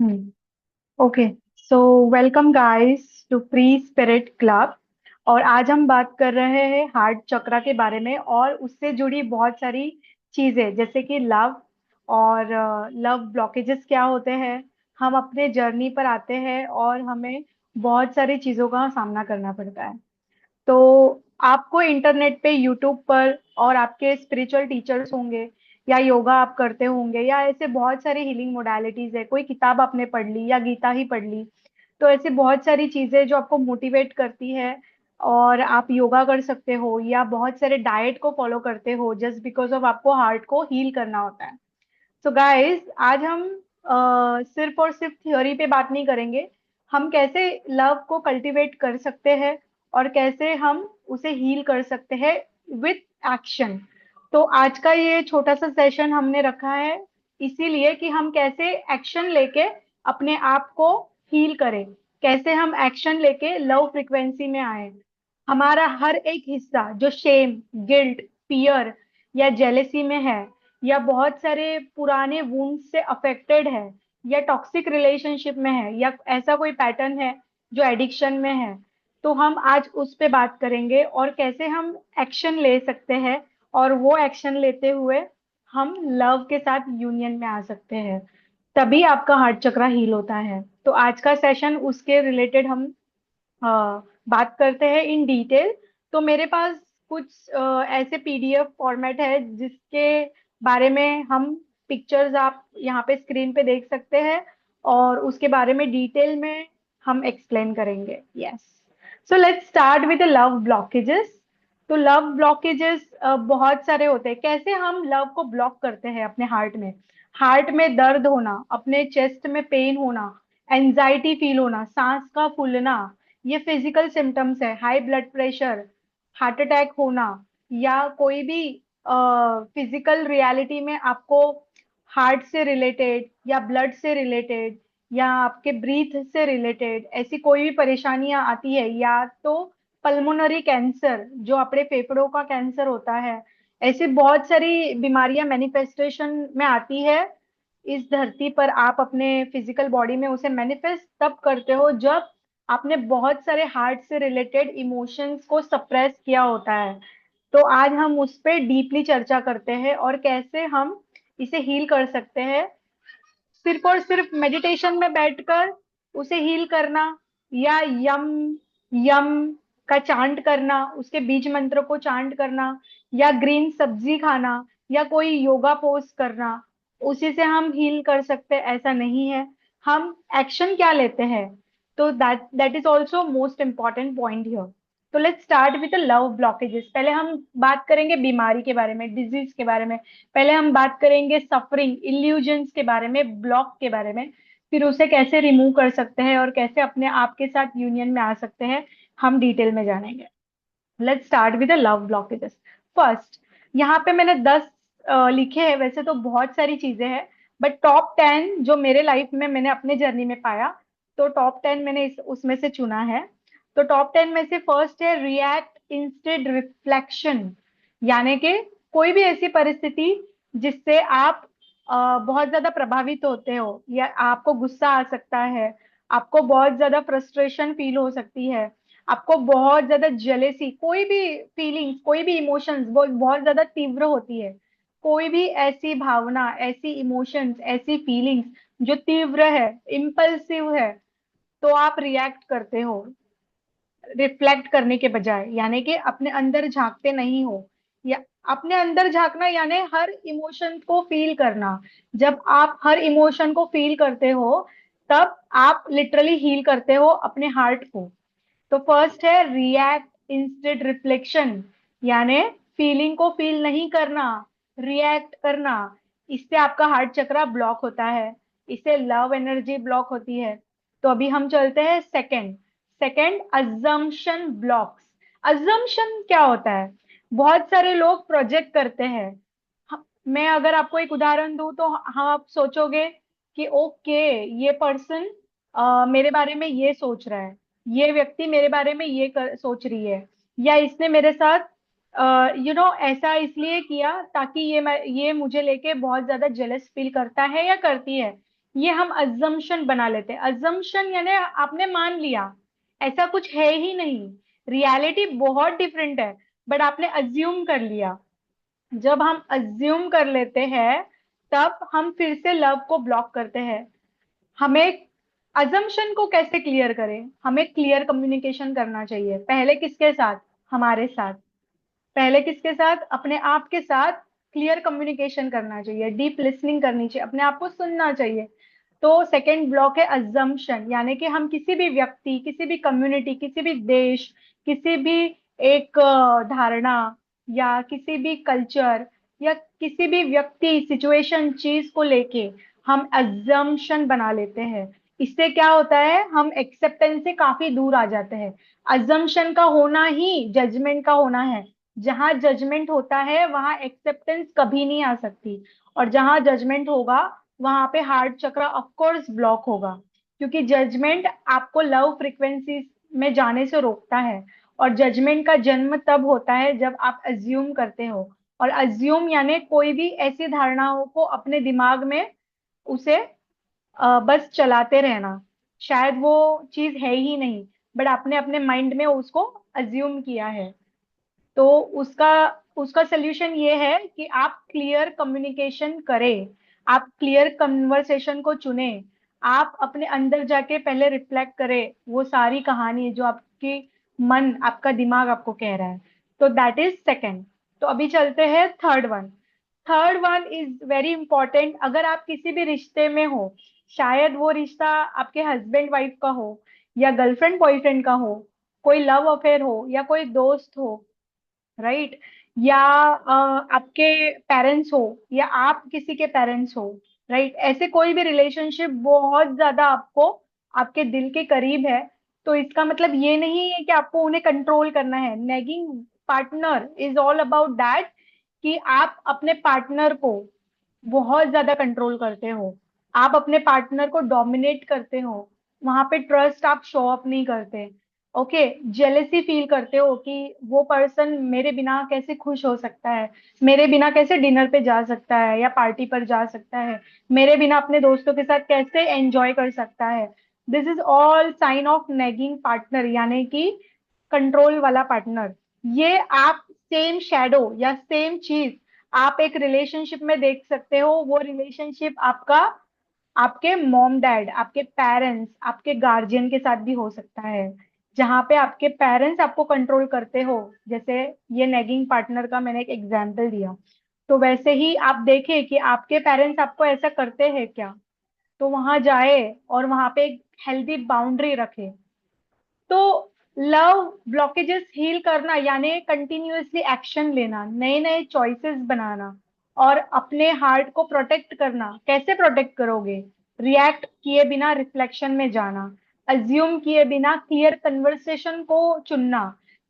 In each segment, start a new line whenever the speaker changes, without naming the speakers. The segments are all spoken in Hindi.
Hmm. Okay. So welcome guys to free spirit club. और आज हम बात कर रहे हैं हार्ट चक्रा के बारे में और उससे जुड़ी बहुत सारी चीजें जैसे कि लव और लव ब्लॉकेजेस क्या होते हैं। हम अपने जर्नी पर आते हैं और हमें बहुत सारी चीजों का सामना करना पड़ता है। तो आपको इंटरनेट पे यूट्यूब पर और आपके स्पिरिचुअल टीचर्स होंगे या योगा आप करते होंगे या ऐसे बहुत सारी हीलिंग मोडालिटीज है, कोई किताब आपने पढ़ ली या गीता ही पढ़ ली। तो ऐसी बहुत सारी चीजें जो आपको मोटिवेट करती है और आप योगा कर सकते हो या बहुत सारे डाइट को फॉलो करते हो जस्ट बिकॉज ऑफ आपको हार्ट को हील करना होता है। सो गाइस आज हम सिर्फ और सिर्फ थ्योरी पे बात नहीं करेंगे। हम कैसे लव को कल्टीवेट कर सकते हैं और कैसे हम उसे हील कर सकते हैं विथ एक्शन। तो आज का ये छोटा सा सेशन हमने रखा है इसीलिए कि हम कैसे एक्शन लेके अपने आप को हील करें, कैसे हम एक्शन लेके लव फ्रिक्वेंसी में आए। हमारा हर एक हिस्सा जो शेम, गिल्ट, फियर या जेलेसी में है या बहुत सारे पुराने वुंड से अफेक्टेड है या टॉक्सिक रिलेशनशिप में है या ऐसा कोई पैटर्न है जो एडिक्शन में है, तो हम आज उस पे बात करेंगे और कैसे हम एक्शन ले सकते हैं और वो एक्शन लेते हुए हम लव के साथ यूनियन में आ सकते हैं। तभी आपका हार्ट चक्रा हील होता है। तो आज का सेशन उसके रिलेटेड हम बात करते हैं इन डिटेल। तो मेरे पास कुछ ऐसे पीडीएफ फॉर्मेट है जिसके बारे में हम पिक्चर्स आप यहाँ पे स्क्रीन पे देख सकते हैं और उसके बारे में डिटेल में हम एक्सप्लेन करेंगे। Yes. So let's start with the love blockages. तो लव ब्लॉकेजेस बहुत सारे होते हैं। कैसे हम लव को ब्लॉक करते हैं अपने हार्ट में दर्द होना, अपने चेस्ट में पेन होना, एंजाइटी फील होना, सांस का फूलना, ये फिजिकल सिम्टम्स है। High blood pressure, heart attack होना या कोई भी फिजिकल रियलिटी में आपको हार्ट से रिलेटेड या ब्लड से रिलेटेड या आपके ब्रीथ से रिलेटेड ऐसी कोई भी परेशानियां आती है या तो पल्मोनरी कैंसर जो अपने फेफड़ों का कैंसर होता है, ऐसी बहुत सारी बीमारियां मैनिफेस्टेशन में आती है इस धरती पर। आप अपने फिजिकल बॉडी में उसे मैनिफेस्ट तब करते हो जब आपने बहुत सारे हार्ट से रिलेटेड इमोशंस को सप्रेस किया होता है। तो आज हम उस पे डीपली चर्चा करते हैं और कैसे हम इसे हील कर सकते हैं। सिर्फ और सिर्फ मेडिटेशन में बैठकर उसे हील करना या यम यम का चांट करना, उसके बीज मंत्र को चांट करना या ग्रीन सब्जी खाना या कोई योगा पोज करना, उसी से हम हील कर सकते हैं ऐसा नहीं है। हम एक्शन क्या लेते हैं, तो that that is also most important point here. तो let's start with love blockages. पहले हम बात करेंगे बीमारी के बारे में, डिजीज के बारे में। पहले हम बात करेंगे सफरिंग, इल्यूजन्स के बारे में, ब्लॉक के बारे में। फिर उसे कैसे रिमूव कर सकते हैं और कैसे अपने आप के साथ यूनियन में आ सकते हैं, हम डिटेल में जानेंगे। Let's start with the love blockages. First, यहाँ पे मैंने 10 लिखे हैं। वैसे तो बहुत सारी चीजें हैं बट टॉप 10 जो मेरे लाइफ में मैंने अपने जर्नी में पाया, तो टॉप 10 मैंने उसमें से चुना है। तो टॉप 10 में से फर्स्ट है रिएक्ट इंस्टेड रिफ्लेक्शन। यानी कि कोई भी ऐसी परिस्थिति जिससे आप बहुत ज्यादा प्रभावित होते हो या आपको गुस्सा आ सकता है, आपको बहुत ज्यादा फ्रस्ट्रेशन फील हो सकती है, आपको बहुत ज्यादा जेलेसी, कोई भी फीलिंग्स, कोई भी इमोशंस वो बहुत ज्यादा तीव्र होती है। कोई भी ऐसी भावना, ऐसी इमोशंस, ऐसी फीलिंग्स जो तीव्र है, इम्पल्सिव है, तो आप रिएक्ट करते हो रिफ्लेक्ट करने के बजाय। यानी कि अपने अंदर झांकते नहीं हो। या अपने अंदर झांकना यानी हर इमोशन को फील करना। जब आप हर इमोशन को फील करते हो तब आप लिटरली हील करते हो अपने हार्ट को। तो फर्स्ट है रिएक्ट इंस्टेड रिफ्लेक्शन। यानी फीलिंग को फील नहीं करना, रिएक्ट करना। इससे आपका हार्ट चक्रा ब्लॉक होता है, इससे लव एनर्जी ब्लॉक होती है। तो अभी हम चलते हैं second. Second, assumption blocks. Assumption क्या होता है? बहुत सारे लोग प्रोजेक्ट करते हैं। मैं अगर आपको एक उदाहरण दूं तो हाँ, आप सोचोगे कि ओके, ये पर्सन मेरे बारे में ये सोच रहा है, ये व्यक्ति मेरे बारे में सोच रही है, या इसने मेरे साथ ऐसा इसलिए किया ताकि ये मुझे लेके बहुत ज्यादा जेलस फील करता है या करती है, ये हम अजम्पशन बना लेते हैं। अजम्पशन यानी आपने मान लिया, ऐसा कुछ है ही नहीं, रियलिटी बहुत डिफरेंट है, बट आपने अज्यूम कर लिया। जब हम अज्यूम कर लेते हैं तब हम फिर से लव को ब्लॉक करते हैं। हमें अजम्पशन को कैसे क्लियर करें? हमें क्लियर कम्युनिकेशन करना चाहिए। पहले किसके साथ? हमारे साथ। पहले किसके साथ? अपने आप के साथ क्लियर कम्युनिकेशन करना चाहिए, डीप लिसनिंग करनी चाहिए, अपने आप को सुनना चाहिए। तो सेकंड ब्लॉक है अजम्पशन, यानी कि हम किसी भी व्यक्ति, किसी भी कम्युनिटी, किसी भी देश, किसी भी एक धारणा, या किसी भी कल्चर, या किसी भी व्यक्ति, सिचुएशन, चीज को लेके हम अजम्पशन बना लेते हैं। इससे क्या होता है? हम एक्सेप्टेंस से काफी दूर आ जाते हैं। अजम्पशन का होना ही जजमेंट का होना है। जहां जजमेंट होता है वहां एक्सेप्टेंस कभी नहीं आ सकती, और जहां जजमेंट होगा वहां पे हार्ट चक्र ऑफ कोर्स ब्लॉक होगा, क्योंकि जजमेंट आपको लव फ्रीक्वेंसी में जाने से रोकता है। और जजमेंट का जन्म तब होता है जब आप अज्यूम करते हो। और अज्यूम यानी कोई भी ऐसी धारणाओं को अपने दिमाग में उसे बस चलाते रहना। शायद वो चीज है ही नहीं, बट आपने अपने माइंड में उसको अज्यूम किया है। तो उसका उसका सोल्यूशन ये है कि आप क्लियर कम्युनिकेशन करें, आप क्लियर कन्वर्सेशन को चुने। आप अपने अंदर जाके पहले रिफ्लेक्ट करें वो सारी कहानी जो आपकी मन, आपका दिमाग आपको कह रहा है। तो दैट इज सेकंड। तो अभी चलते हैं third one. Third one is very important. अगर आप किसी भी रिश्ते में हो, शायद वो रिश्ता आपके हस्बैंड वाइफ का हो, या गर्लफ्रेंड बॉयफ्रेंड का हो, कोई लव अफेयर हो, या कोई दोस्त हो, राइट, या आपके पेरेंट्स हो, या आप किसी के पेरेंट्स हो, राइट, ऐसे कोई भी रिलेशनशिप बहुत ज्यादा आपको, आपके दिल के करीब है, तो इसका मतलब ये नहीं है कि आपको उन्हें कंट्रोल करना है। Nagging partner is all about that, कि आप अपने पार्टनर को बहुत ज्यादा कंट्रोल करते हो, आप अपने पार्टनर को डोमिनेट करते हो, वहां पे ट्रस्ट आप शो अप नहीं करते। ओके, जेलेसी फील करते हो कि वो पर्सन मेरे बिना कैसे खुश हो सकता है, मेरे बिना कैसे डिनर पे जा सकता है या पार्टी पर जा सकता है, मेरे बिना अपने दोस्तों के साथ कैसे एंजॉय कर सकता है। This is all sign of nagging partner, यानी कि कंट्रोल वाला पार्टनर। ये आप सेम शेडो या सेम चीज आप एक रिलेशनशिप में देख सकते हो। वो रिलेशनशिप आपका आपके मॉम डैड, आपके पेरेंट्स, आपके गार्जियन के साथ भी हो सकता है, जहाँ पे आपके पेरेंट्स आपको कंट्रोल करते हो। जैसे ये नेगिंग पार्टनर का मैंने एक एग्जांपल दिया, तो वैसे ही आप देखें कि आपके पेरेंट्स आपको ऐसा करते हैं क्या, तो वहां जाए और वहां पे एक हेल्दी बाउंड्री रखे। तो लव ब्लॉकेजेस हील करना यानी कंटिन्यूअसली एक्शन लेना, नए नए चॉइसेस बनाना, और अपने हार्ट को प्रोटेक्ट करना। कैसे प्रोटेक्ट करोगे? रिएक्ट किए बिना रिफ्लेक्शन में जाना, अज्यूम किए बिना क्लियर कन्वर्सेशन को चुनना।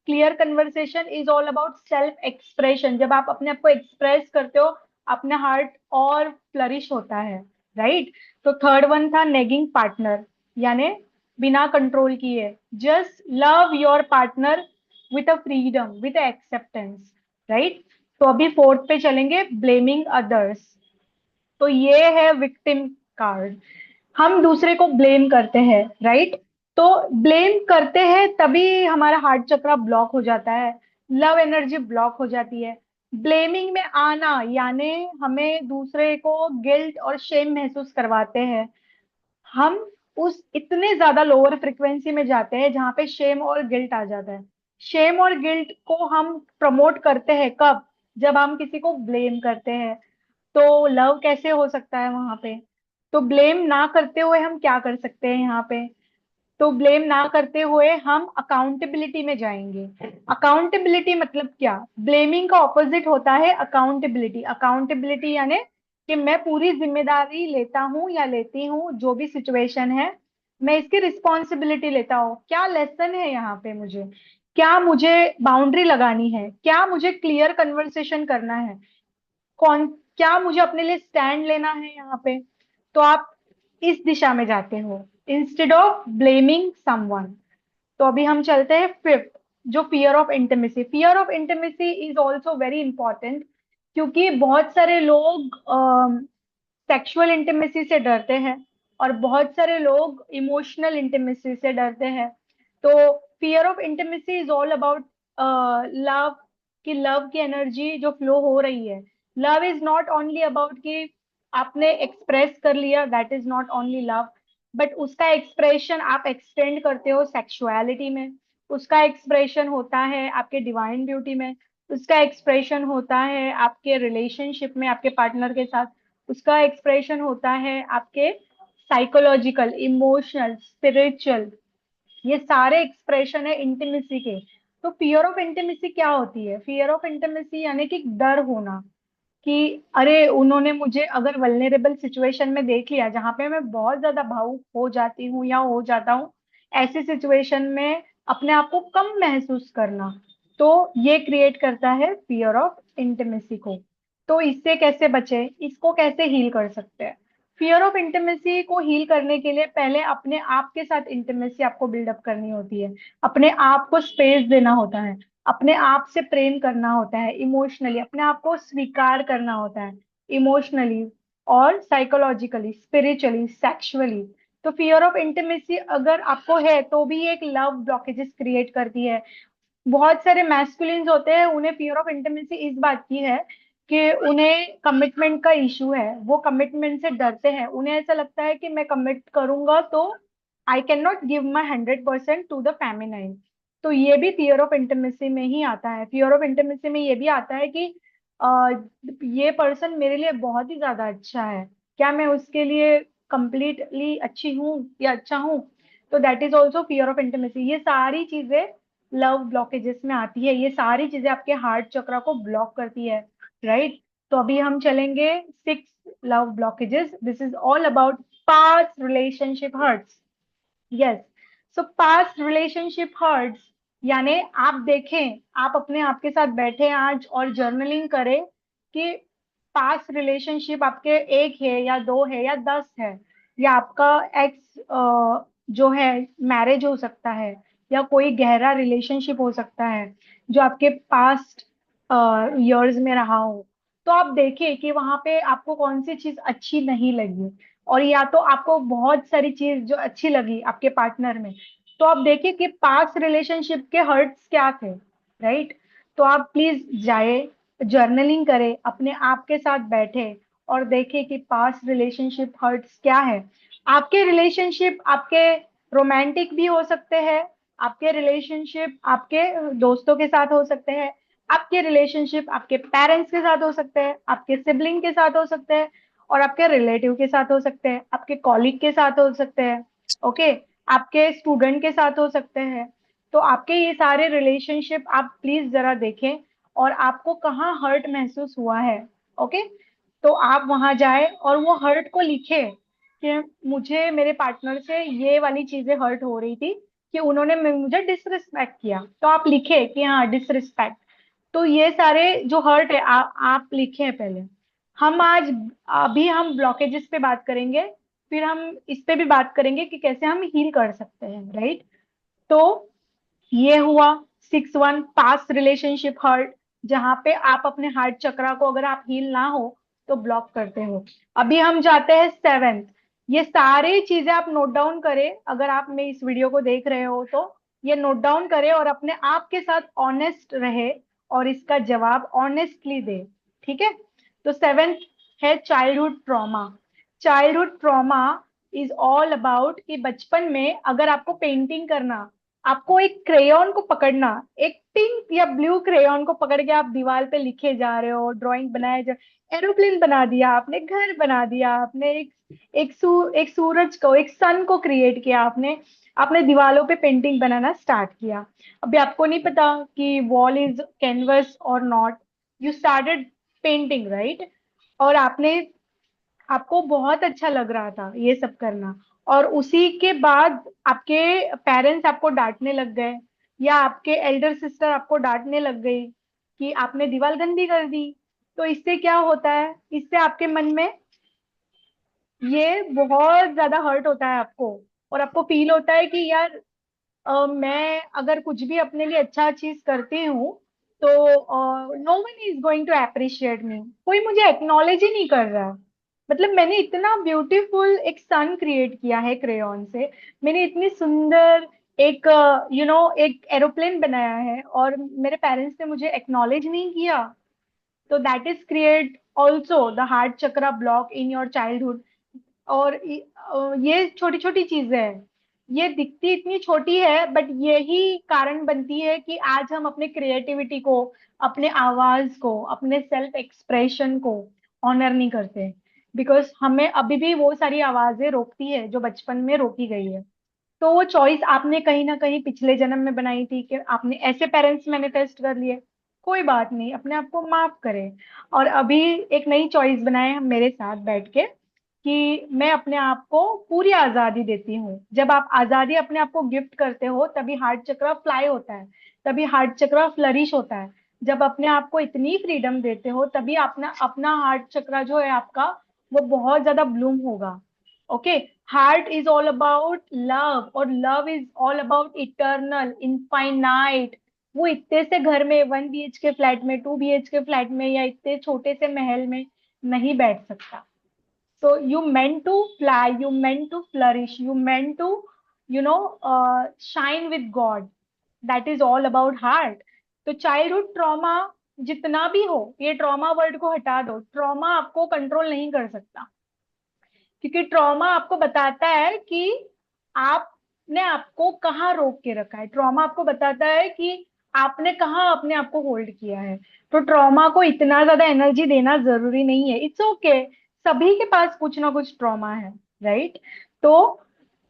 Clear conversation is all about self expression. जब आप अपने आप को एक्सप्रेस करते हो, अपना हार्ट और फ्लरिश होता है, राइट। तो थर्ड वन था नेगिंग पार्टनर, यानी बिना कंट्रोल किए, just love your partner with a freedom, with acceptance, right. तो अभी फोर्थ पे चलेंगे, ब्लेमिंग अदर्स। तो ये है विक्टिम कार्ड। हम दूसरे को ब्लेम करते हैं, राइट। तो ब्लेम करते हैं तभी हमारा हार्ट चक्र ब्लॉक हो जाता है, लव एनर्जी ब्लॉक हो जाती है। ब्लेमिंग में आना यानी हमें दूसरे को गिल्ट और शेम महसूस करवाते हैं। हम उस इतने ज्यादा लोअर फ्रिक्वेंसी में जाते हैं जहां पे शेम और गिल्ट आ जाता है। शेम और गिल्ट को हम प्रमोट करते हैं कब? जब हम किसी को ब्लेम करते हैं। तो लव कैसे हो सकता है वहां पे? तो ब्लेम ना करते हुए हम क्या कर सकते हैं यहाँ पे? तो ब्लेम ना करते हुए हम अकाउंटेबिलिटी में जाएंगे। अकाउंटेबिलिटी मतलब क्या? ब्लेमिंग का ऑपोजिट होता है अकाउंटेबिलिटी। अकाउंटेबिलिटी यानी कि मैं पूरी जिम्मेदारी लेता हूँ या लेती हूँ, जो भी सिचुएशन है मैं इसकी रिस्पॉन्सिबिलिटी लेता हूँ। क्या लेसन है यहाँ पे मुझे? क्या मुझे बाउंड्री लगानी है? क्या मुझे क्लियर कन्वर्सेशन करना है? कौन, क्या मुझे अपने लिए स्टैंड लेना है यहाँ पे? तो आप इस दिशा में जाते हो इंस्टेड ऑफ ब्लेमिंग समवन। तो अभी हम चलते हैं फिफ्थ, जो fear of intimacy. Fear of intimacy is also very important, क्योंकि बहुत सारे लोग सेक्सुअल इंटीमेसी से डरते हैं। और बहुत सारे लोग इमोशनल इंटीमेसी से डरते हैं। तो fear of intimacy is all about love, कि लव की एनर्जी जो फ्लो हो रही है। Love is not only about कि आपने एक्सप्रेस कर लिया, that is not only love, but उसका एक्सप्रेशन आप एक्सटेंड करते हो सेक्सुअलिटी में, उसका एक्सप्रेशन होता है आपके डिवाइन ब्यूटी में, उसका एक्सप्रेशन होता है आपके रिलेशनशिप में आपके पार्टनर के साथ, उसका एक्सप्रेशन होता है आपके साइकोलॉजिकल, इमोशनल, स्पिरिचुअल, ये सारे एक्सप्रेशन है इंटीमेसी के। तो फियर ऑफ इंटीमेसी क्या होती है? फियर ऑफ इंटीमेसी यानी कि डर होना, कि अरे उन्होंने मुझे अगर वल्नरेबल सिचुएशन में देख लिया जहां पे मैं बहुत ज्यादा भावुक हो जाती हूँ या हो जाता हूँ, ऐसी सिचुएशन में अपने आप को कम महसूस करना, तो ये क्रिएट करता है फियर ऑफ इंटीमेसी को। तो इससे कैसे बचे, इसको कैसे हील कर सकते हैं? फियर ऑफ इंटीमेसी को हील करने के लिए पहले अपने आप के साथ इंटीमेसी आपको बिल्डअप करनी होती है, अपने आप को स्पेस देना होता है, अपने आप से प्रेम करना होता है, इमोशनली अपने आप को स्वीकार करना होता है, इमोशनली और साइकोलॉजिकली, स्पिरिचुअली, सेक्सुअली। तो फियर ऑफ इंटीमेसी अगर आपको है तो भी एक लव ब्लॉकेजेस क्रिएट करती है। बहुत सारे मैस्कुलिन्स होते हैं, उन्हें फियर ऑफ इंटीमेसी इस बात की है कि उन्हें कमिटमेंट का इशू है, वो कमिटमेंट से डरते हैं, उन्हें ऐसा लगता है कि मैं कमिट करूंगा तो I can not give my 100% to the feminine. तो ये भी फियर ऑफ इंटीमेसी में ही आता है। फियर ऑफ इंटीमेसी में ये भी आता है कि अ, ये पर्सन मेरे लिए बहुत ही ज्यादा अच्छा है, क्या मैं उसके लिए कंप्लीटली अच्छी हूँ या अच्छा हूँ? तो that is also fear of intimacy. ये सारी चीजें लव ब्लॉकेजेस में आती है, ये सारी चीजें आपके हार्ट चक्रा को ब्लॉक करती है, राइट? तो अभी हम चलेंगे 6 love blockages. This is all about past relationship hurts. Yes, so past relationship hurts, यानी आप देखें, आप अपने आप के साथ बैठे आज और जर्नलिंग करें कि पास्ट रिलेशनशिप आपके एक है या दो है या 10 है, या आपका एक्स जो है मैरिज हो सकता है, या कोई गहरा रिलेशनशिप हो सकता है जो आपके पास्ट इयर्स में रहा हो। तो आप देखिए कि वहां पे आपको कौन सी चीज अच्छी नहीं लगी, और या तो आपको बहुत सारी चीज जो अच्छी लगी आपके पार्टनर में। तो आप देखिए कि पास्ट रिलेशनशिप के हर्ट्स क्या थे, राइट? तो आप प्लीज जाए, जर्नलिंग करें, अपने आप के साथ बैठे और देखें कि पास्ट रिलेशनशिप हर्ट्स क्या है। आपके रिलेशनशिप आपके रोमांटिक भी हो सकते हैं, आपके रिलेशनशिप आपके दोस्तों के साथ हो सकते हैं, आपके रिलेशनशिप आपके पेरेंट्स के साथ हो सकते हैं, आपके सिबलिंग के साथ हो सकते हैं, और आपके रिलेटिव के साथ हो सकते हैं, आपके कॉलीग के साथ हो सकते हैं, ओके, आपके स्टूडेंट के साथ हो सकते हैं। तो आपके ये सारे रिलेशनशिप आप प्लीज जरा देखें और आपको कहाँ हर्ट महसूस हुआ है, ओके? तो आप वहां जाए और वो हर्ट को लिखे कि मुझे मेरे पार्टनर से ये वाली चीजें हर्ट हो रही थी, कि उन्होंने मुझे डिसरिस्पेक्ट किया। तो आप लिखे कि हाँ, डिसरिस्पेक्ट। तो ये सारे जो हर्ट है आप लिखे पहले। हम आज अभी हम ब्लॉकेजेस पे बात करेंगे, फिर हम इस पे भी बात करेंगे कि कैसे हम हील कर सकते हैं, राइट? तो ये हुआ 6 1 पास्ट रिलेशनशिप हर्ट, जहां पे आप अपने हार्ट चक्रा को अगर आप हील ना हो तो ब्लॉक करते हो। अभी हम जाते हैं 7th। ये सारी चीजें आप नोट डाउन करें, अगर आप मेरी इस वीडियो को देख रहे हो तो ये नोट डाउन करें और अपने आप के साथ ऑनेस्ट रहे और इसका जवाब ऑनेस्टली दे, ठीक है? तो 7th है childhood trauma. Childhood trauma is all about कि बचपन में अगर आपको पेंटिंग करना, आपको एक क्रेयॉन को पकड़ना, एक पिंक या ब्लू क्रेयॉन को पकड़ के आप दीवार पे लिखे जा रहे हो, ड्राइंग बनाए जा, एरोप्लेन बना दिया आपने, घर बना दिया आपने, एक सूरज को, एक सन को क्रिएट किया आपने, आपने दीवारों पे पेंटिंग बनाना स्टार्ट किया। अभी आपको नहीं पता कि वॉल इज कैनवस और not, you started painting, right? और आपने, आपको बहुत अच्छा लग रहा था ये सब करना, और उसी के बाद आपके पेरेंट्स आपको डांटने लग गए, या आपके एल्डर सिस्टर आपको डांटने लग गई कि आपने दीवार गंदी कर दी। तो इससे क्या होता है, इससे आपके मन में ये बहुत ज्यादा हर्ट होता है आपको, और आपको फील होता है कि यार मैं अगर कुछ भी अपने लिए अच्छा चीज करती हूँ तो no one is going to appreciate me, कोई मुझे एक्नॉलेज ही नहीं कर रहा, मतलब मैंने इतना ब्यूटीफुल एक सन क्रिएट किया है क्रेयॉन से। मैंने इतनी सुंदर एक एक एरोप्लेन बनाया है, और मेरे पेरेंट्स ने मुझे एक्नॉलेज नहीं किया। तो that is create also the heart chakra block in your childhood. और ये छोटी छोटी चीजें हैं, ये दिखती इतनी छोटी है, बट यही कारण बनती है कि आज हम अपने क्रिएटिविटी को, अपने आवाज को, अपने सेल्फ एक्सप्रेशन को ऑनर नहीं करते। बिकॉज हमें अभी भी वो सारी आवाजें रोकती है जो बचपन में रोकी गई है। तो वो चॉइस आपने कहीं ना कहीं पिछले जन्म में बनाई थी, कि आपने ऐसे पेरेंट्स मैनिफेस्ट कर लिए। कोई बात नहीं, अपने आप को माफ करें। और अभी एक नई चॉइस बनाए हम मेरे साथ बैठ के, कि मैं अपने आप को पूरी आजादी देती हूँ। जब आप आजादी अपने आप को गिफ्ट करते हो, तभी हार्ट चक्र फ्लाई होता है, तभी हार्ट चक्र फ्लरिश होता है। जब अपने आप को इतनी फ्रीडम देते हो, तभी अपना अपना हार्ट चक्र जो है आपका, वो बहुत ज्यादा ब्लूम होगा। Okay. Heart is all about love, और love is all about eternal infinite. वो इतने से घर में 1 BHK फ्लैट में, 2 BHK फ्लैट में, या इतने छोटे से महल में नहीं बैठ सकता। So you meant to fly, you meant to flourish, you meant to, shine with God. That is all about heart. तो चाइल्डहुड ट्रॉमा जितना भी हो, ये ट्रॉमा वर्ड को हटा दो, ट्रॉमा आपको कंट्रोल नहीं कर सकता। क्योंकि ट्रॉमा आपको बताता है कि आपने आपको कहाँ रोक के रखा है। ट्रॉमा आपको बताता है कि आपने कहाँ अपने आप को होल्ड किया है। तो ट्रॉमा को इतना ज्यादा एनर्जी देना जरूरी नहीं है। इट्स ओके, सभी के पास कुछ ना कुछ ट्रॉमा है, राइट? तो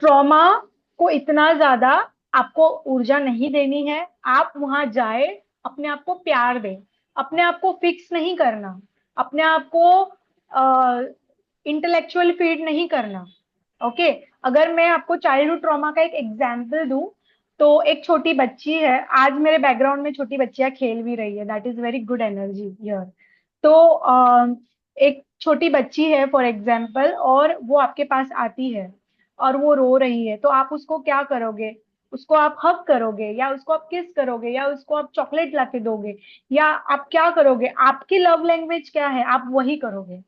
ट्रॉमा को इतना ज्यादा आपको ऊर्जा नहीं देनी है। आप वहां जाए, अपने आप को प्यार दें, अपने आप को फिक्स नहीं करना, अपने आप को इंटेलेक्चुअल फीड नहीं करना। ओके। अगर मैं आपको चाइल्डहुड ट्रॉमा का एक एग्जांपल दूं, तो एक छोटी बच्ची है, आज मेरे बैकग्राउंड में छोटी बच्चियां खेल भी रही है, that is very good energy here. तो एक छोटी बच्ची है फॉर एग्जांपल, और वो आपके पास आती है और वो रो रही है, तो आप उसको क्या करोगे? उसको आप हग करोगे, या उसको आप किस करोगे, या उसको आप चॉकलेट ला के दोगे, या आप क्या करोगे? आपकी लव लैंग्वेज क्या है, आप वही करोगे।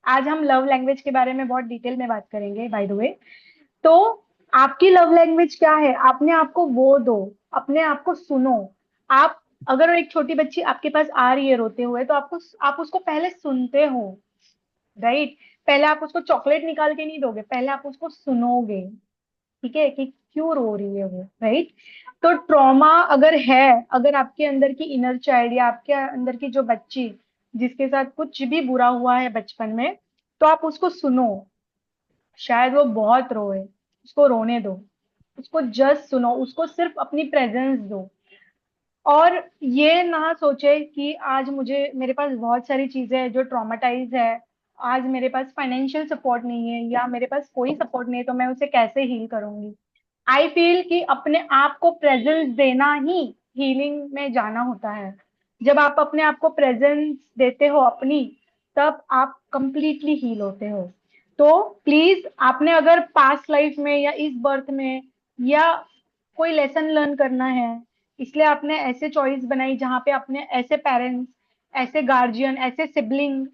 आज हम लव लैंग्वेज के बारे में बहुत डिटेल में बात करेंगे, बाय द वे। तो आपकी लव लैंग्वेज क्या है? अपने आप को वो दो, अपने आप को सुनो। आप, अगर एक छोटी बच्ची आपके पास आ रही है रोते हुए, तो आप उसको पहले सुनते हो, राइट? पहले आप उसको चॉकलेट निकाल के नहीं दोगे, पहले आप उसको सुनोगे। ठीक है, कि क्यों रो रही है वो, राइट? तो ट्रॉमा अगर है, अगर आपके अंदर की इनर चाइल्ड, या आपके अंदर की जो बच्ची जिसके साथ कुछ भी बुरा हुआ है बचपन में, तो आप उसको सुनो। शायद वो बहुत रोए, उसको रोने दो, उसको जस्ट सुनो, उसको सिर्फ अपनी प्रेजेंस दो। और ये ना सोचे कि आज मुझे, मेरे पास बहुत सारी चीजें हैं जो ट्रॉमेटाइज है, आज मेरे पास फाइनेंशियल सपोर्ट नहीं है, या मेरे पास कोई सपोर्ट नहीं है, तो मैं उसे कैसे हील करूंगी? आई फील कि अपने आप को प्रेजेंस देना ही हीलिंग में जाना होता है। जब आप अपने आप को प्रेजेंस देते हो अपनी, तब आप कंप्लीटली हील होते हो। तो प्लीज, आपने अगर पास्ट लाइफ में या इस बर्थ में, या कोई लेसन लर्न करना है, इसलिए आपने ऐसे चॉइस बनाई जहां पे आपने ऐसे पेरेंट्स, ऐसे गार्जियन, ऐसे सिबलिंग,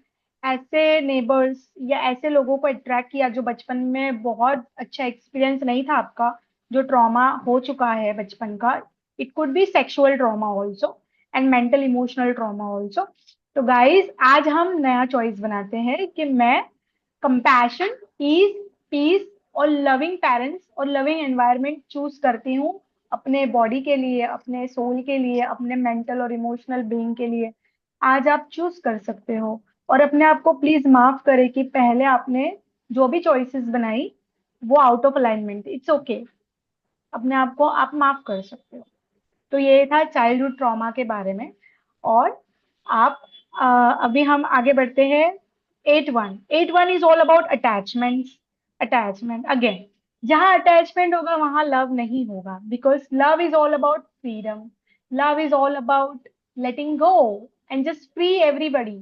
ऐसे नेबर्स, या ऐसे लोगों को अट्रैक्ट किया जो बचपन में बहुत अच्छा एक्सपीरियंस नहीं था आपका, जो ट्रॉमा हो चुका है बचपन का। It could be sexual trauma also, and mental emotional trauma also. तो गाइज, आज हम नया चॉइस बनाते हैं कि मैं कंपैशन, ईज, पीस और लविंग पेरेंट्स और लविंग एनवायरनमेंट चूज करती हूँ, अपने बॉडी के लिए, अपने सोल के लिए, अपने मेंटल और इमोशनल बीइंग के लिए। आज आप चूज कर सकते हो। और अपने आप को प्लीज माफ करें कि पहले आपने जो भी चॉइसेस बनाई, वो out of alignment. It's okay, अपने आप को आप माफ कर सकते हो। तो ये था चाइल्डहुड ट्रॉमा के बारे में। और आप, अभी हम आगे बढ़ते हैं। 8-1, 8-1 is all about attachment. Attachment again, जहां अटैचमेंट होगा वहां लव नहीं होगा, because love is all about freedom. Love is all about letting go and just free everybody.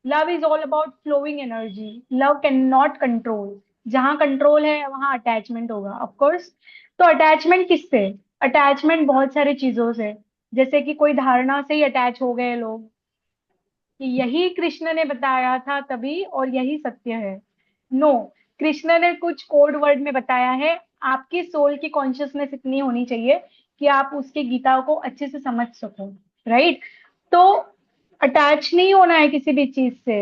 Love is all about flowing energy. Love can not control. जहां कंट्रोल है वहां अटैचमेंट होगा, ऑफ कोर्स। तो अटैचमेंट किससे? अटैचमेंट बहुत सारी चीजों से। जैसे कि कोई धारणा से ही अटैच हो गए लोग, कि यही कृष्ण ने बताया था तभी, और यही सत्य है। नो, कृष्ण ने कुछ कोड वर्ड में बताया है। आपकी सोल की कॉन्शियसनेस इतनी होनी चाहिए कि आप उसके गीता को अच्छे से समझ सको, राइट? तो अटैच नहीं होना है किसी भी चीज से।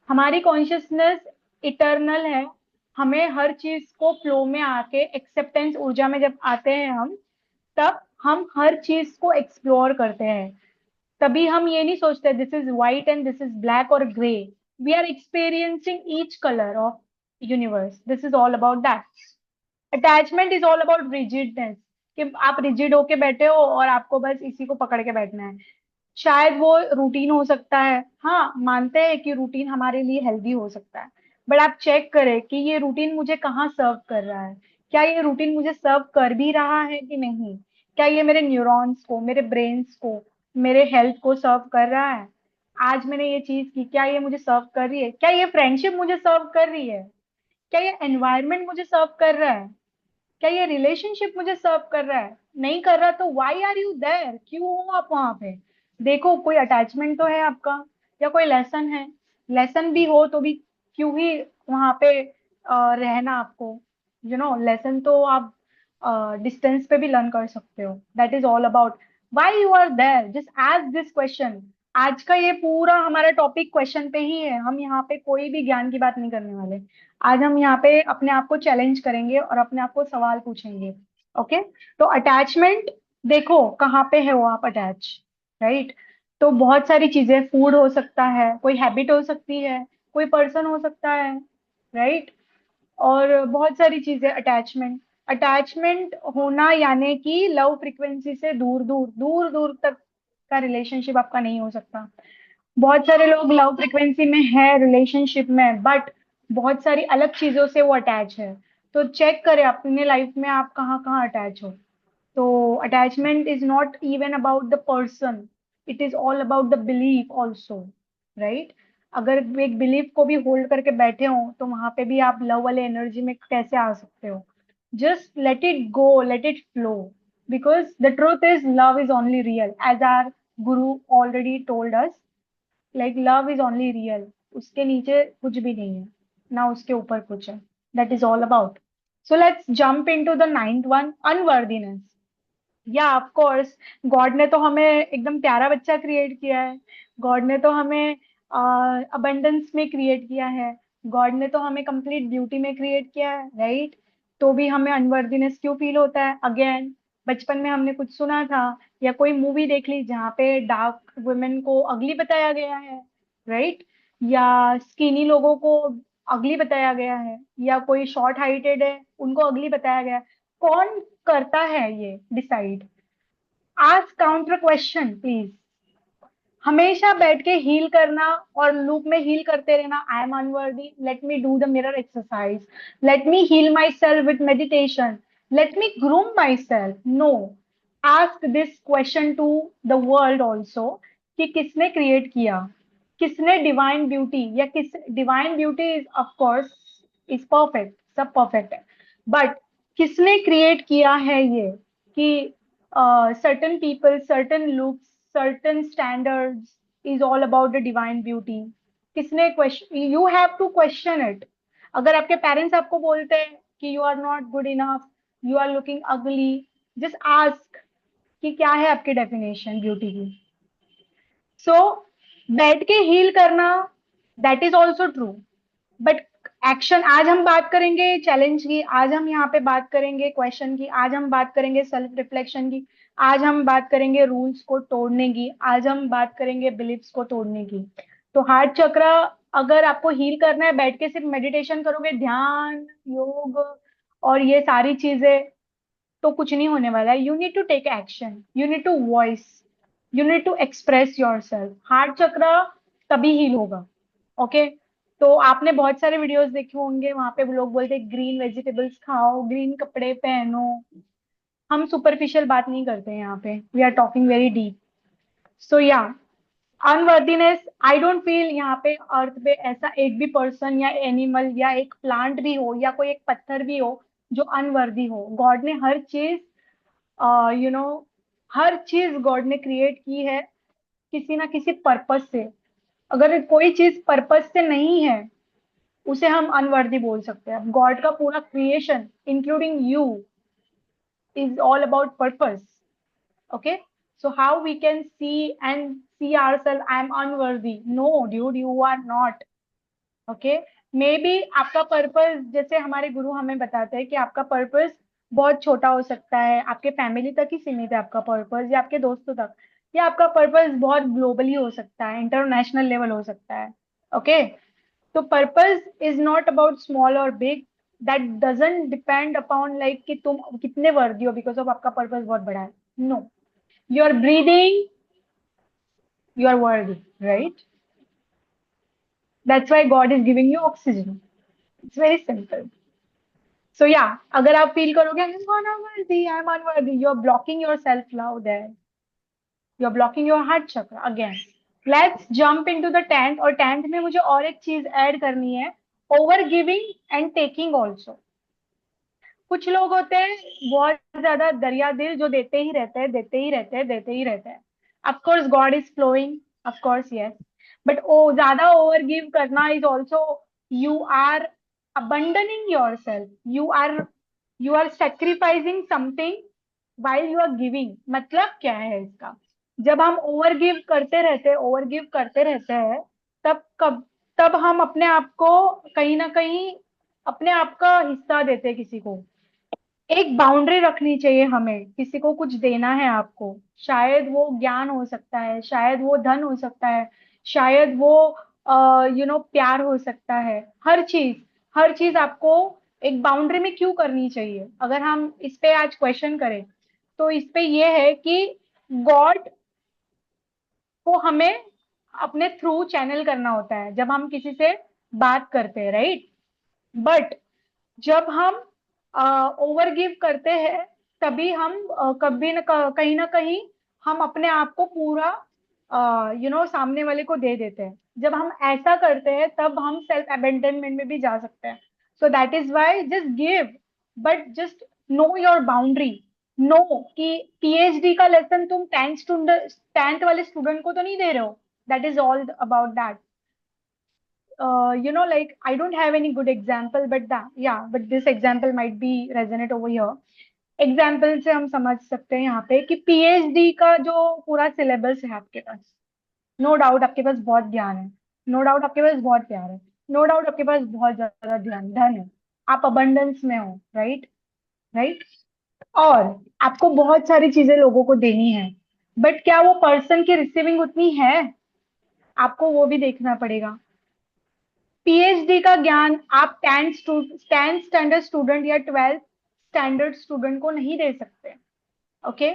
हमारी कॉन्शियसनेस इटर्नल है। हमें हर चीज को फ्लो में आके एक्सेप्टेंस ऊर्जा में जब आते हैं हम, तब हम हर चीज को एक्सप्लोर करते हैं। तभी हम ये नहीं सोचते this is white and this is black और grey. We are experiencing each colour of universe. This is all about that. Attachment is all about rigidness, कि आप रिजिड होके बैठे हो और आपको बस इसी को पकड़ के बैठना है। शायद वो रूटीन हो सकता है, हाँ मानते हैं कि रूटीन हमारे लिए हेल्दी हो सकता है। बट आप चेक करें कि ये रूटीन मुझे कहाँ सर्व कर रहा है। क्या ये रूटीन मुझे सर्व कर भी रहा है कि नहीं? क्या ये मेरे न्यूरॉन्स को, मेरे ब्रेन्स को, मेरे हेल्थ को सर्व कर रहा है? आज मैंने ये चीज की, क्या ये मुझे सर्व कर रही है? क्या ये फ्रेंडशिप मुझे सर्व कर रही है? क्या ये एनवायरनमेंट मुझे सर्व कर रहा है? क्या ये रिलेशनशिप मुझे सर्व कर रहा है? नहीं कर रहा तो वाई आर यू देयर? क्यों हो आप वहां पे? देखो, कोई अटैचमेंट तो है आपका, या कोई लेसन है। लेसन भी हो तो भी क्यों ही वहां पे रहना आपको? लेसन तो आप डिस्टेंस पे भी लर्न कर सकते हो। That is all about why you are there. Just ask this question. आज का ये पूरा हमारा टॉपिक क्वेश्चन पे ही है। हम यहाँ पे कोई भी ज्ञान की बात नहीं करने वाले। आज हम यहाँ पे अपने आप को चैलेंज करेंगे और अपने आप को सवाल पूछेंगे। ओके? तो अटैचमेंट, देखो कहाँ पे है वो आप अटैच, राइट? तो बहुत सारी चीजें, फूड हो सकता है, कोई हैबिट हो सकती है, कोई पर्सन हो सकता है, राइट? और बहुत सारी चीजें। अटैचमेंट, अटैचमेंट होना यानी कि लव फ्रीक्वेंसी से दूर दूर दूर दूर तक का रिलेशनशिप आपका नहीं हो सकता। बहुत सारे लोग लव फ्रिक्वेंसी में है, रिलेशनशिप में, बट बहुत सारी अलग चीजों से वो अटैच है। तो चेक करें अपने लाइफ में आप कहाँ कहाँ अटैच हो। तो attachment is not even about the person, it is all about the belief also, right? अगर एक बिलीफ को भी होल्ड करके बैठे हो तो वहां पे भी आप लव वाले एनर्जी में कैसे आ सकते हो? Just let it go, let it flow, because the truth is love is only real, as our guru already told us. Like love is only real, उसके नीचे कुछ भी नहीं है, ना उसके ऊपर कुछ है। That is all about. So let's jump into the ninth one, unworthiness. Yeah of course, God ने तो हमें एकदम प्यारा बच्चा क्रिएट किया है। गॉड ने तो हमें अबंडेंस में क्रिएट किया है। गॉड ने तो हमें कंप्लीट ब्यूटी में क्रिएट किया है, राइट? तो भी हमें अनवर्दीनेस क्यों फील होता है? अगेन, बचपन में हमने कुछ सुना था या कोई मूवी देख ली जहाँ पे डार्क वुमेन को अगली बताया गया है, राइट? या स्किनी लोगों को अगली बताया गया है, या कोई शॉर्ट हाइटेड है उनको अगली बताया गया है। कौन करता है ये decide? Ask counter question please. हमेशा बैठ के हील करना और लूप में हील करते रहना, I am unworthy, let me do the mirror exercise, let me heal myself with meditation, let me groom myself. No, ask this question to the world also, कि किसने क्रिएट किया? किसने डिवाइन ब्यूटी, या किस divine beauty is of course is perfect, सब परफेक्ट है, बट किसने क्रिएट किया है ये, कि certain people, certain looks, certain standards is all about the divine beauty? किसने question? You have to question it. अगर आपके पेरेंट्स आपको बोलते हैं कि you are not good enough, you are looking ugly, just ask कि क्या है आपकी डेफिनेशन ब्यूटी की। सो बैठ के हील करना, that is also true, but action. आज हम बात करेंगे चैलेंज की, आज हम यहाँ पे बात करेंगे क्वेश्चन की, आज हम बात करेंगे सेल्फ रिफ्लेक्शन की, आज हम बात करेंगे रूल्स को तोड़ने की, आज हम बात करेंगे बिलीफ्स को तोड़ने की। तो हार्ट चक्र अगर आपको हील करना है, बैठ के सिर्फ मेडिटेशन करोगे, ध्यान, योग और ये सारी चीजें, तो कुछ नहीं होने वाला है। You need to take action, you need to voice, you need to express yourself. Heart chakra तभी हील होगा। ओके? तो आपने बहुत सारे वीडियोस देखे होंगे, वहां पे लोग बोलते हैं ग्रीन वेजिटेबल्स खाओ, ग्रीन कपड़े पहनो। हम सुपरफिशियल बात नहीं करते हैं यहाँ पे, we are talking very deep. So yeah, unworthiness, I don't feel यहाँ पे अर्थ पे ऐसा एक भी पर्सन या एनिमल या एक प्लांट भी हो या कोई एक पत्थर भी हो जो अनवर्दी हो। गॉड ने हर चीज, यू नो हर चीज गॉड ने क्रिएट की है किसी ना किसी पर्पस से। अगर कोई चीज पर्पस से नहीं है उसे हम अनवर्दी बोल सकते हैं। गॉड का पूरा creation including you is all about purpose. Okay, so how we can see ourselves, I am unworthy? No dude, you are not. Okay, maybe आपका पर्पस, जैसे हमारे गुरु हमें बताते हैं कि आपका पर्पस बहुत छोटा हो सकता है, आपके फैमिली तक ही सीमित है आपका पर्पस, या आपके दोस्तों तक, या आपका पर्पस बहुत ग्लोबली हो सकता है, इंटरनेशनल लेवल हो सकता है। ओके, तो purpose is not about small और big, that doesn't depend upon like कि तुम कितने वर्दी हो बिकॉज ऑफ आपका पर्पस बहुत बड़ा है। No, you are breathing, you are worthy, right? That's why God is giving you oxygen. It's very simple. So yeah, अगर आप फील करोगे I am unworthy, I am unworthy, you are blocking your self love there, you are blocking your heart chakra again. Let's jump into the tenth, और टेंथ में मुझे और एक चीज ऐड करनी है, over giving and taking also. कुछ लोग होते हैं बहुत ज्यादा दरिया दिल, जो देते ही रहते हैं, देते ही रहते हैं, देते ही रहते हैं। Of course God is flowing, of course yes, but ओ ज्यादा ओवर गिव करना is also, you are abandoning yourself, you are sacrificing something while you are giving। मतलब क्या है इसका? जब हम ओवर गिव करते रहते हैं, ओवर गिव करते रहते हैं, तब हम अपने आप को कहीं ना कहीं अपने आप का हिस्सा देते हैं किसी को। एक बाउंड्री रखनी चाहिए हमें, किसी को कुछ देना है आपको, शायद वो ज्ञान हो सकता है, शायद वो धन हो सकता है, शायद वो प्यार हो सकता है। हर चीज आपको एक बाउंड्री में क्यों करनी चाहिए? अगर हम इस पे आज क्वेश्चन करें तो इस पे ये है कि गॉड को हमें अपने थ्रू चैनल करना होता है जब हम किसी से बात करते हैं, राइट? बट जब हम ओवर गिव करते हैं, तभी हम कभी न कहीं ना कहीं हम अपने आप को पूरा सामने वाले को दे देते हैं। जब हम ऐसा करते हैं तब हम सेल्फ अबेंडनमेंट में भी जा सकते हैं। So that is why just give, but just know your boundary. Know कि पीएचडी का लेसन तुम टेंथ वाले स्टूडेंट को तो नहीं दे रहे हो। That is all about that. like I don't have any good example, but yeah, but this example might be resonate over here. Example से हम समझ सकते हैं यहाँ पे कि पीएचडी का जो पूरा सिलेबस है आपके पास, नो डाउट आपके पास बहुत ज्ञान है, नो डाउट आपके पास बहुत प्यार है, नो डाउट आपके पास बहुत ज्यादा ध्यान धन है, आप अबंडेंस में हो, राइट? राइट। और आपको बहुत सारी चीजें लोगों को देनी है, बट क्या वो पर्सन की रिसीविंग उतनी है? आपको वो भी देखना पड़ेगा। पीएचडी का ज्ञान आप टेंथ स्टैंडर्ड स्टूडेंट या ट्वेल्थ स्टैंडर्ड स्टूडेंट को नहीं दे सकते। ओके,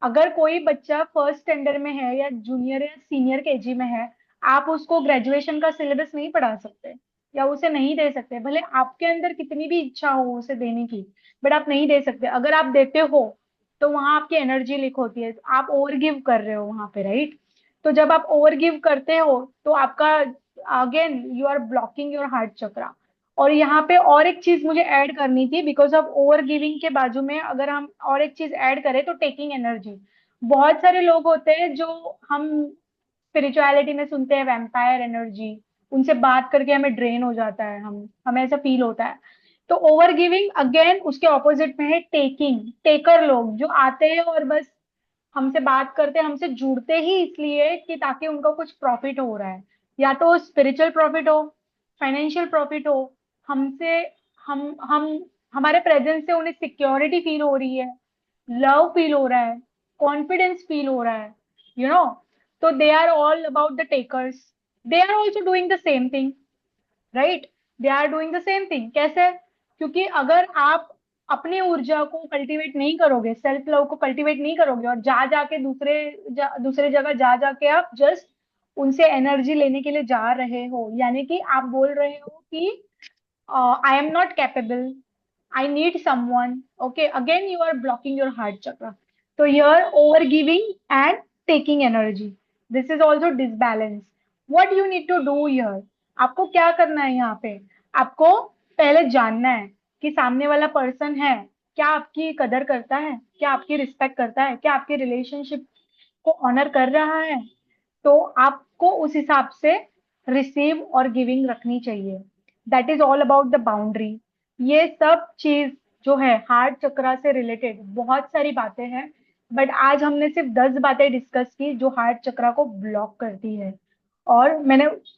अगर कोई बच्चा फर्स्ट स्टैंडर्ड में है या जूनियर या सीनियर केजी में है, आप उसको ग्रेजुएशन का सिलेबस नहीं पढ़ा सकते या उसे नहीं दे सकते, भले आपके अंदर कितनी भी इच्छा हो उसे देने की, बट आप नहीं दे सकते। अगर आप देते हो तो वहां आपकी एनर्जी लीक होती है, आप ओवर गिव कर रहे हो वहां पे, राइट? तो जब आप ओवर गिव करते हो तो आपका again you are blocking your heart chakra. और यहाँ पे और एक चीज मुझे ऐड करनी थी, बिकॉज ऑफ ओवर गिविंग के बाजू में अगर हम और एक चीज ऐड करें तो टेकिंग एनर्जी। बहुत सारे लोग होते हैं जो हम स्पिरिचुअलिटी में सुनते हैं वैम्पायर एनर्जी, उनसे बात करके हमें ड्रेन हो जाता है, हमें ऐसा फील होता है। तो ओवर गिविंग अगेन उसके ऑपोजिट में है टेकिंग। टेकर लोग जो आते हैं और बस हमसे बात करते हैं, हमसे जुड़ते ही इसलिए कि ताकि उनको कुछ प्रॉफिट हो रहा है, या तो स्पिरिचुअल प्रॉफिट हो, फाइनेंशियल प्रॉफिट हो, हमसे हम हमारे प्रेजेंस से उन्हें सिक्योरिटी फील हो रही है, लव फील हो रहा है, कॉन्फिडेंस फील हो रहा है, यू नो। तो they are all about the takers, they are also doing the same thing, right? They are doing the same thing. कैसे? क्योंकि अगर आप अपनी ऊर्जा को कल्टीवेट नहीं करोगे, सेल्फ लव को कल्टीवेट नहीं करोगे, और जा जाके दूसरे जगह जा जाके आप जस्ट उनसे एनर्जी लेने के लिए जा रहे हो, यानी कि आप बोल रहे हो कि I am not capable, I need someone. Okay, again you are blocking your heart chakra. So here over giving and taking energy. This is also disbalance. What you need to do here? आपको क्या करना है यहाँ पे? आपको पहले जानना है कि सामने वाला पर्सन है, क्या आपकी कदर करता है, क्या आपकी रिस्पेक्ट करता है, क्या आपके रिलेशनशिप को ऑनर कर रहा है। तो आपको उस हिसाब से रिसीव और गिविंग रखनी चाहिए। That is all about the boundary. ये सब चीज जो है हार्ट चक्रा से रिलेटेड बहुत सारी बातें हैं, बट आज हमने सिर्फ 10 बातें डिस्कस की जो हार्ट चक्रा को ब्लॉक करती है। और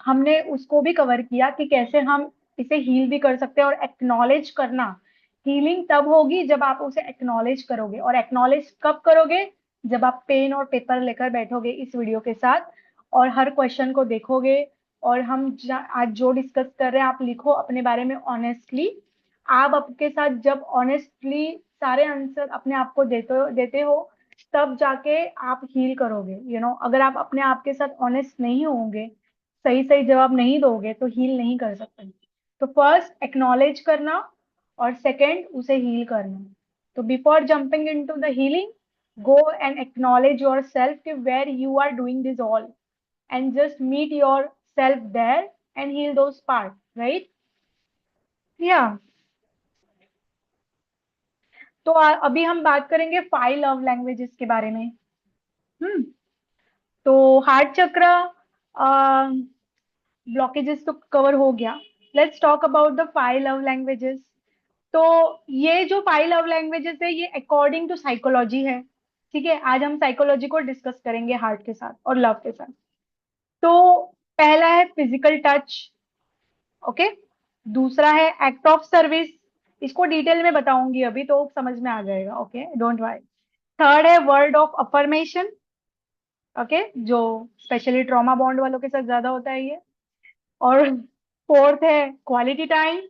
हमने उसको भी कवर किया कि कैसे हम इसे हील भी कर सकते हैं। और एक्नॉलेज करना, हीलिंग तब होगी जब आप उसे एक्नॉलेज करोगे। और एक्नॉलेज कब करोगे? जब आप पेन और पेपर लेकर बैठोगे इस वीडियो के साथ और हर क्वेश्चन को देखोगे। और आज जो डिस्कस कर रहे हैं आप लिखो अपने बारे में ऑनेस्टली। आप आपके साथ जब ऑनेस्टली सारे आंसर अपने आप को देते देते हो, तब जाके आप हील करोगे। अगर आप अपने आप के साथ ऑनेस्ट नहीं होंगे, सही सही जवाब नहीं दोगे, तो हील नहीं कर सकते। तो फर्स्ट एक्नॉलेज करना, और सेकंड उसे हील करना। तो before jumping into the healing, go and acknowledge yourself कि where you are doing this all, and just meet yourself there and heal those parts, right? Yeah. तो अभी हम बात करेंगे 5 लव लैंग्वेजेस के बारे में। हम्म। तो हार्ट चक्र ब्लॉकेजेस तो कवर हो गया। Let's talk about the 5 love languages. तो ये जो 5 लव लैंग्वेजेस है, ये अकॉर्डिंग टू साइकोलॉजी है। ठीक है, आज हम साइकोलॉजी को डिस्कस करेंगे हार्ट के साथ और लव के साथ। तो पहला है फिजिकल टच। ओके। दूसरा है एक्ट ऑफ सर्विस। इसको डिटेल में बताऊंगी अभी तो समझ में आ जाएगा। Okay, don't worry. थर्ड है वर्ड ऑफ अफर्मेशन। ओके, जो स्पेशली ट्रॉमा बॉन्ड वालों के साथ ज्यादा होता है ये। और फोर्थ है क्वालिटी टाइम।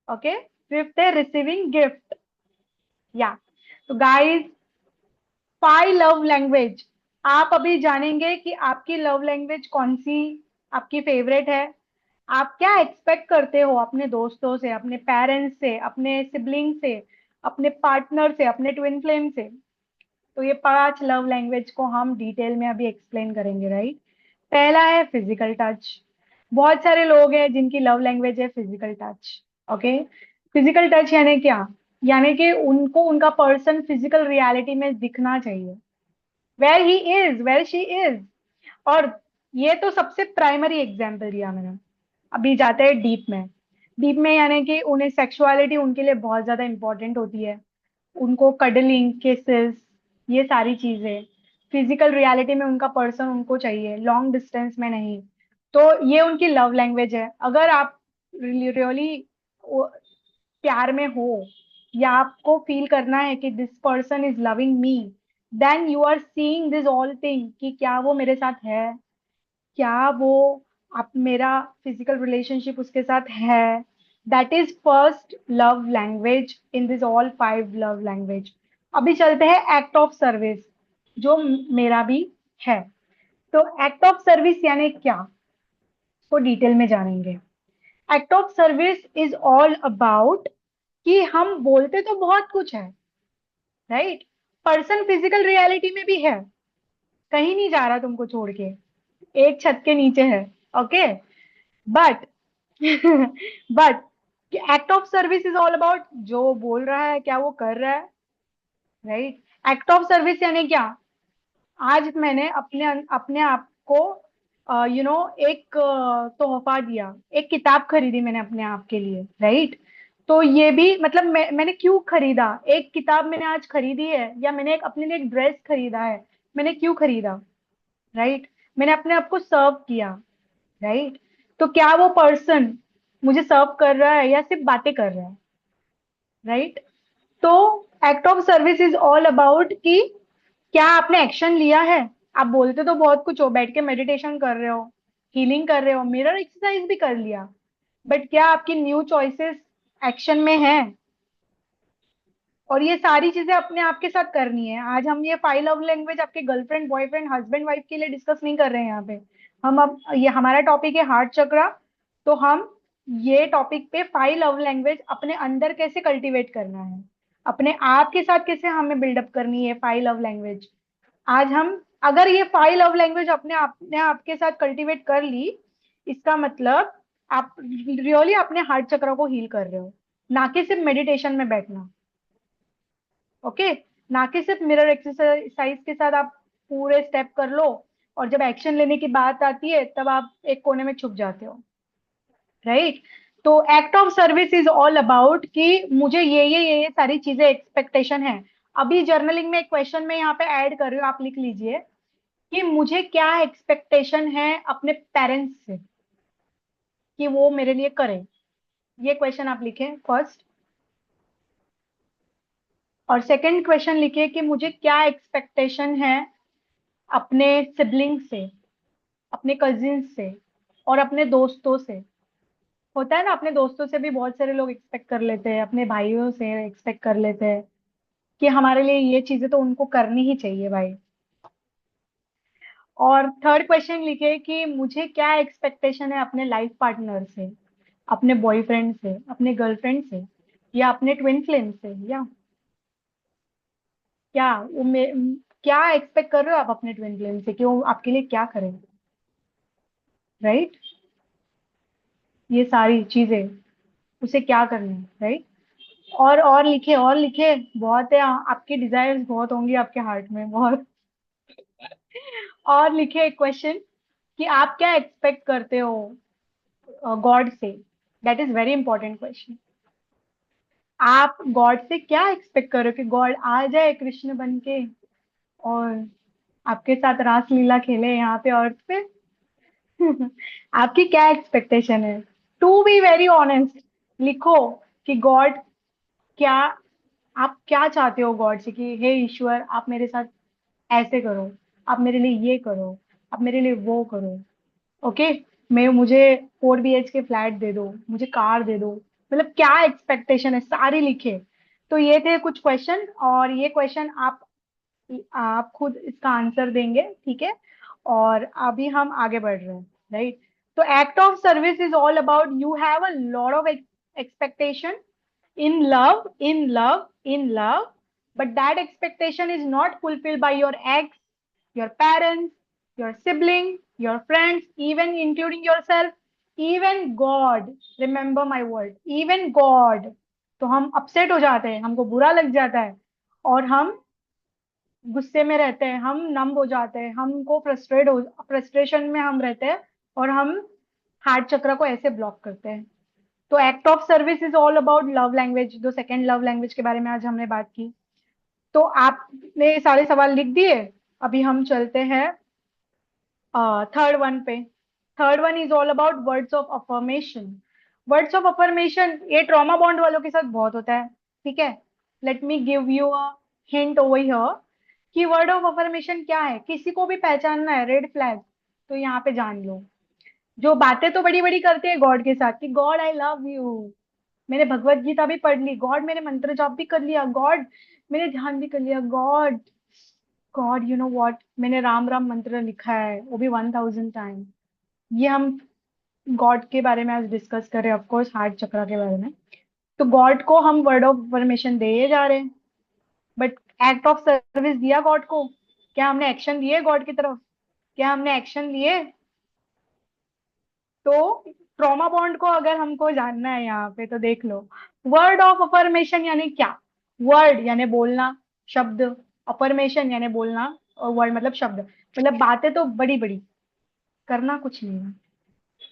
ओके। फिफ्थ है रिसीविंग गिफ्ट। या। तो गाइस, 5 लव लैंग्वेज। आप अभी जानेंगे कि आपकी लव लैंग्वेज कौन सी आपकी फेवरेट है। आप क्या एक्सपेक्ट करते हो अपने दोस्तों से, अपने पेरेंट्स से, अपने सिबलिंग से, अपने पार्टनर से, अपने ट्विन फ्लेम से। तो ये 5 लव लैंग्वेज को हम डिटेल में अभी एक्सप्लेन करेंगे, राइट। पहला है फिजिकल टच। बहुत सारे लोग हैं जिनकी लव लैंग्वेज है physical touch. Okay. Physical touch यानी क्या? यानी कि उनको उनका पर्सन फिजिकल रियलिटी में दिखना चाहिए, where he is, where she is. और ये तो सबसे प्राइमरी एग्जाम्पल दिया मैंने। अभी जाते हैं डीप में। डीप में यानी कि उन्हें सेक्सुअलिटी उनके लिए बहुत ज्यादा इंपॉर्टेंट होती है। उनको कडलिंग, किसेस, ये सारी चीजें फिजिकल रियलिटी में उनका पर्सन उनको चाहिए, लॉन्ग डिस्टेंस में नहीं। तो ये उनकी लव लैंग्वेज है। अगर आप रियली प्यार में हो, या आपको फील करना है कि this person is loving me, then you are seeing this all thing कि क्या वो मेरे साथ है, क्या वो आप मेरा फिजिकल रिलेशनशिप उसके साथ है। That is first love language in this all 5 love language. अभी चलते हैं एक्ट ऑफ सर्विस, जो मेरा भी है। तो एक्ट ऑफ सर्विस यानी क्या, को डिटेल में जानेंगे। Act of service is all about कि हम बोलते तो बहुत कुछ है, राइट। पर्सन फिजिकल रियलिटी में भी है, कहीं नहीं जा रहा तुमको छोड़ के, एक छत के नीचे है। Okay. But but act of service is all about जो बोल रहा है क्या वो कर रहा है, राइट। एक्ट ऑफ सर्विस यानी क्या? आज मैंने अपने अपने आप को एक तोहफा दिया, एक किताब खरीदी मैंने अपने आप के लिए, राइट। तो ये भी मतलब मैंने क्यों खरीदा, एक किताब मैंने आज खरीदी है, या मैंने अपने लिए एक ड्रेस खरीदा है, मैंने क्यों खरीदा, राइट। मैंने अपने आप को सर्व किया, राइट। तो क्या वो पर्सन मुझे सर्व कर रहा है या सिर्फ बातें कर रहा है, राइट। तो act of service is all about कि क्या आपने एक्शन लिया है। आप बोलते तो बहुत कुछ हो, बैठ के मेडिटेशन कर रहे हो, हीलिंग कर रहे हो, मिरर एक्सरसाइज भी कर लिया, बट क्या आपकी न्यू चॉइसेस एक्शन में है? और ये सारी चीजें अपने आप के साथ करनी है। आज हम ये 5 लव लैंग्वेज आपके गर्लफ्रेंड, बॉयफ्रेंड, हस्बैंड, वाइफ के लिए डिस्कस नहीं कर रहे हैं यहाँ पे। हम अब ये हमारा टॉपिक है हार्ट चक्रा। तो हम ये टॉपिक पे 5 लव लैंग्वेज अपने अंदर कैसे कल्टीवेट करना है, अपने आप के साथ कैसे हमें बिल्डअप करनी है 5 लव लैंग्वेज। आज हम अगर ये 5 लव लैंग्वेज अपने आप के साथ कल्टीवेट कर ली, इसका मतलब आप रियली अपने हार्ट चक्र को हील कर रहे हो, ना कि सिर्फ मेडिटेशन में बैठना। ओके। ना कि सिर्फ मिरर एक्सरसाइज के साथ आप पूरे स्टेप कर लो, और जब एक्शन लेने की बात आती है तब आप एक कोने में छुप जाते हो। राइट। तो act of service is all about कि मुझे ये सारी चीजें एक्सपेक्टेशन है। अभी जर्नलिंग में एक क्वेश्चन में यहाँ पे ऐड कर रही हूँ, आप लिख लीजिए कि मुझे क्या एक्सपेक्टेशन है अपने पेरेंट्स से कि वो मेरे लिए करें। ये क्वेश्चन आप लिखें फर्स्ट। और सेकंड क्वेश्चन लिखिए कि मुझे क्या एक्सपेक्टेशन है अपने सिबलिंग से, अपने कजिन से और अपने दोस्तों से। होता है ना, अपने दोस्तों से भी बहुत सारे लोग एक्सपेक्ट कर लेते हैं, अपने भाइयों से एक्सपेक्ट कर लेते हैं कि हमारे लिए ये चीजें तो उनको करनी ही चाहिए भाई। और थर्ड क्वेश्चन लिखे कि मुझे क्या एक्सपेक्टेशन है अपने लाइफ पार्टनर से, अपने बॉयफ्रेंड से, अपने गर्लफ्रेंड से, या अपने ट्विन फ्लेम से, या क्या क्या एक्सपेक्ट कर रहे हो आप अपने ट्विन फ्लेम से कि वो आपके लिए क्या करें। राइट। ये सारी चीजें उसे क्या करना है। राइट। और लिखे, और लिखे, बहुत है आपकी डिजायर्स बहुत होंगी आपके हार्ट में, बहुत। और लिखे एक क्वेश्चन कि आप क्या एक्सपेक्ट करते हो गॉड से। That is very important question. आप गॉड से क्या एक्सपेक्ट करो कि गॉड आ जाए कृष्ण बन के और आपके साथ रास लीला खेले यहाँ पे अर्थ पे। आपकी क्या एक्सपेक्टेशन है। टू बी वेरी ऑनेस्ट, लिखो कि गॉड क्या, आप क्या चाहते हो गॉड से कि हे ईश्वर आप मेरे साथ ऐसे करो, आप मेरे लिए ये करो, आप मेरे लिए वो करो। ओके। मैं मुझे 4 BHK फ्लैट दे दो, मुझे कार दे दो। मतलब क्या एक्सपेक्टेशन है सारी लिखे। तो ये थे कुछ क्वेश्चन, और ये क्वेश्चन आप खुद इसका आंसर देंगे, ठीक है। और अभी हम आगे बढ़ रहे हैं। राइट। तो act of service is all about you have a lot of expectation in love, but that expectation is not fulfilled by your ex, your parents, your sibling, your friends, even including yourself, even God. Remember my word, even God. तो हम अपसेट हो जाते हैं, हमको बुरा लग जाता है, और हम गुस्से में रहते हैं, हम नम हो जाते हैं, हमको फ्रस्ट्रेशन में हम रहते हैं, और हम हार्ट चक्र को ऐसे ब्लॉक करते हैं। तो act of service is all about love language, जो सेकंड लव लैंग्वेज के बारे में आज हमने बात की। तो आपने सारे सवाल लिख दिए। अभी हम चलते हैं थर्ड वन पे। Third one is all about words of affirmation. Words of affirmation ये ट्रॉमा बॉन्ड वालों के साथ बहुत होता है, ठीक है। Let me give you a hint over here कि वर्ड ऑफ अफर्मेशन क्या है। किसी को भी पहचानना है, रेड फ्लैग, तो यहाँ पे जान लो। जो बातें तो बड़ी बड़ी करते हैं गॉड के साथ कि गॉड आई लव यू, मैंने भगवत गीता भी पढ़ ली, गॉड मैंने मंत्र जाप भी कर लिया, गॉड मैंने ध्यान भी कर लिया, God, God you know what, मैंने राम राम मंत्र लिखा है वो भी 1000 टाइम। ये हम गॉड के बारे में आज डिस्कस कर रहे हैं, ऑफकोर्स हार्ट चक्र के बारे में। तो गॉड को हम वर्ड ऑफ अफर्मेशन दे जा रहे हैं, बट एक्ट ऑफ सर्विस दिया गॉड को। क्या हमने एक्शन लिए गॉड की तरफ, क्या हमने एक्शन लिए। तो ट्रॉमा बॉन्ड को अगर हमको जानना है यहाँ पे तो देख लो। वर्ड ऑफ अफर्मेशन यानी क्या। वर्ड यानी बोलना, शब्द। अफर्मेशन यानी बोलना, और वर्ड मतलब शब्द। मतलब बातें तो बड़ी बड़ी, करना कुछ नहीं है।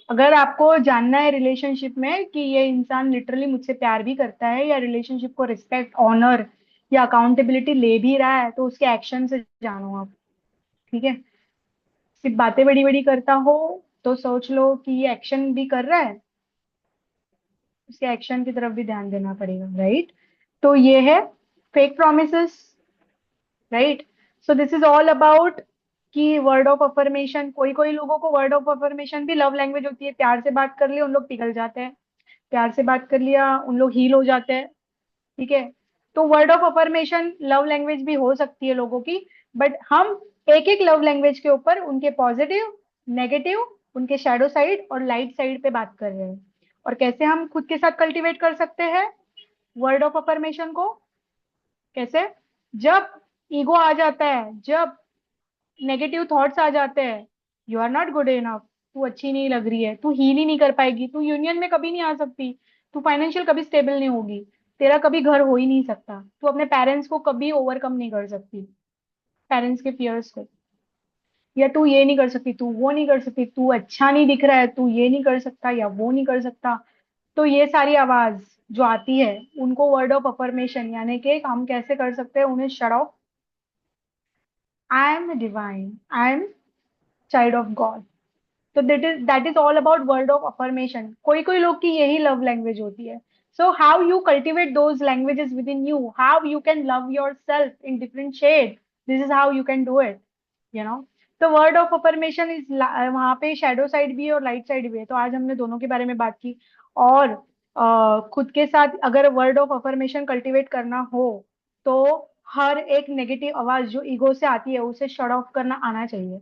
अगर आपको जानना है रिलेशनशिप में कि ये इंसान लिटरली मुझसे प्यार भी करता है, या रिलेशनशिप को रिस्पेक्ट, ऑनर या अकाउंटेबिलिटी ले भी रहा है, तो उसके एक्शन से जानो आप, ठीक है। सिर्फ बातें बड़ी बड़ी करता हो तो सोच लो कि ये एक्शन भी कर रहा है, उसके एक्शन की तरफ भी ध्यान देना पड़ेगा। राइट। तो ये है fake promises. Right. So this is all about कि वर्ड ऑफ अफर्मेशन, कोई कोई लोगों को वर्ड ऑफ अफर्मेशन भी लव लैंग्वेज होती है। प्यार से बात कर लिया उन लोग पिघल जाते हैं, प्यार से बात कर लिया उन लोग हील हो जाते हैं, ठीक है। तो word of affirmation love language भी हो सकती है लोगों की, बट हम एक एक लव लैंग्वेज के ऊपर उनके पॉजिटिव, नेगेटिव, उनके शैडो साइड और लाइट साइड पे बात कर रहे हैं। और कैसे हम खुद के साथ कल्टीवेट कर सकते हैं वर्ड ऑफ अफर्मेशन को। कैसे, जब ईगो आ जाता है, जब नेगेटिव थॉट्स आ जाते हैं, you are not good enough, तू अच्छी नहीं लग रही है, तू हील ही नहीं कर पाएगी, तू यूनियन में कभी नहीं आ सकती, तू फाइनेंशियल कभी स्टेबल नहीं होगी, तेरा कभी घर हो ही नहीं सकता, तू अपने पेरेंट्स को कभी ओवरकम नहीं कर सकती, पेरेंट्स के फियर्स को। या तू ये नहीं कर सकती, तू वो नहीं कर सकती, तू अच्छा नहीं दिख रहा है, तू ये नहीं कर सकता या वो नहीं कर सकता। तो ये सारी आवाज जो आती है, उनको वर्ड ऑफ अफर्मेशन, यानी कि हम कैसे कर सकते हैं उन्हें shut off. I am divine, I am child of God. तो that is all about word of affirmation. कोई कोई लोग की यही लव लैंग्वेज होती है। So how you cultivate those languages within you, how you can love yourself in different shade, this is how you can do it, you know. तो वर्ड ऑफ अफर्मेशन इज, वहां पे शैडो साइड भी है और लाइट साइड भी है, तो आज हमने दोनों के बारे में बात की। और खुद के साथ अगर वर्ड ऑफ अफर्मेशन कल्टिवेट करना हो, तो हर एक नेगेटिव आवाज जो ईगो से आती है उसे शट ऑफ करना आना चाहिए।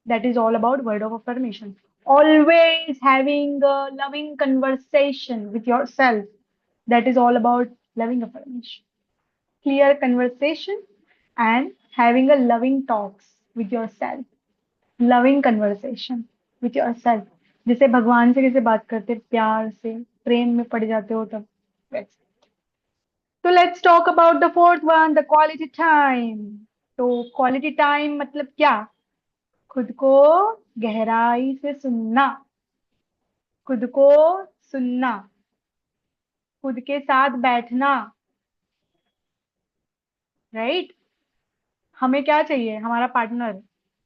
That is all about word of affirmation. Always having a loving conversation with yourself. That is all about loving affirmation. Clear conversation and having a loving talks with yourself. Loving conversation with yourself. जैसे भगवान से कैसे बात करते, प्यार से, प्रेम में पड़ जाते हो तब वैसे। तो let's talk about the fourth one, the quality time. तो क्वालिटी टाइम मतलब क्या? खुद को गहराई से सुनना, खुद को सुनना, खुद के साथ बैठना, राइट। हमें क्या चाहिए? हमारा पार्टनर,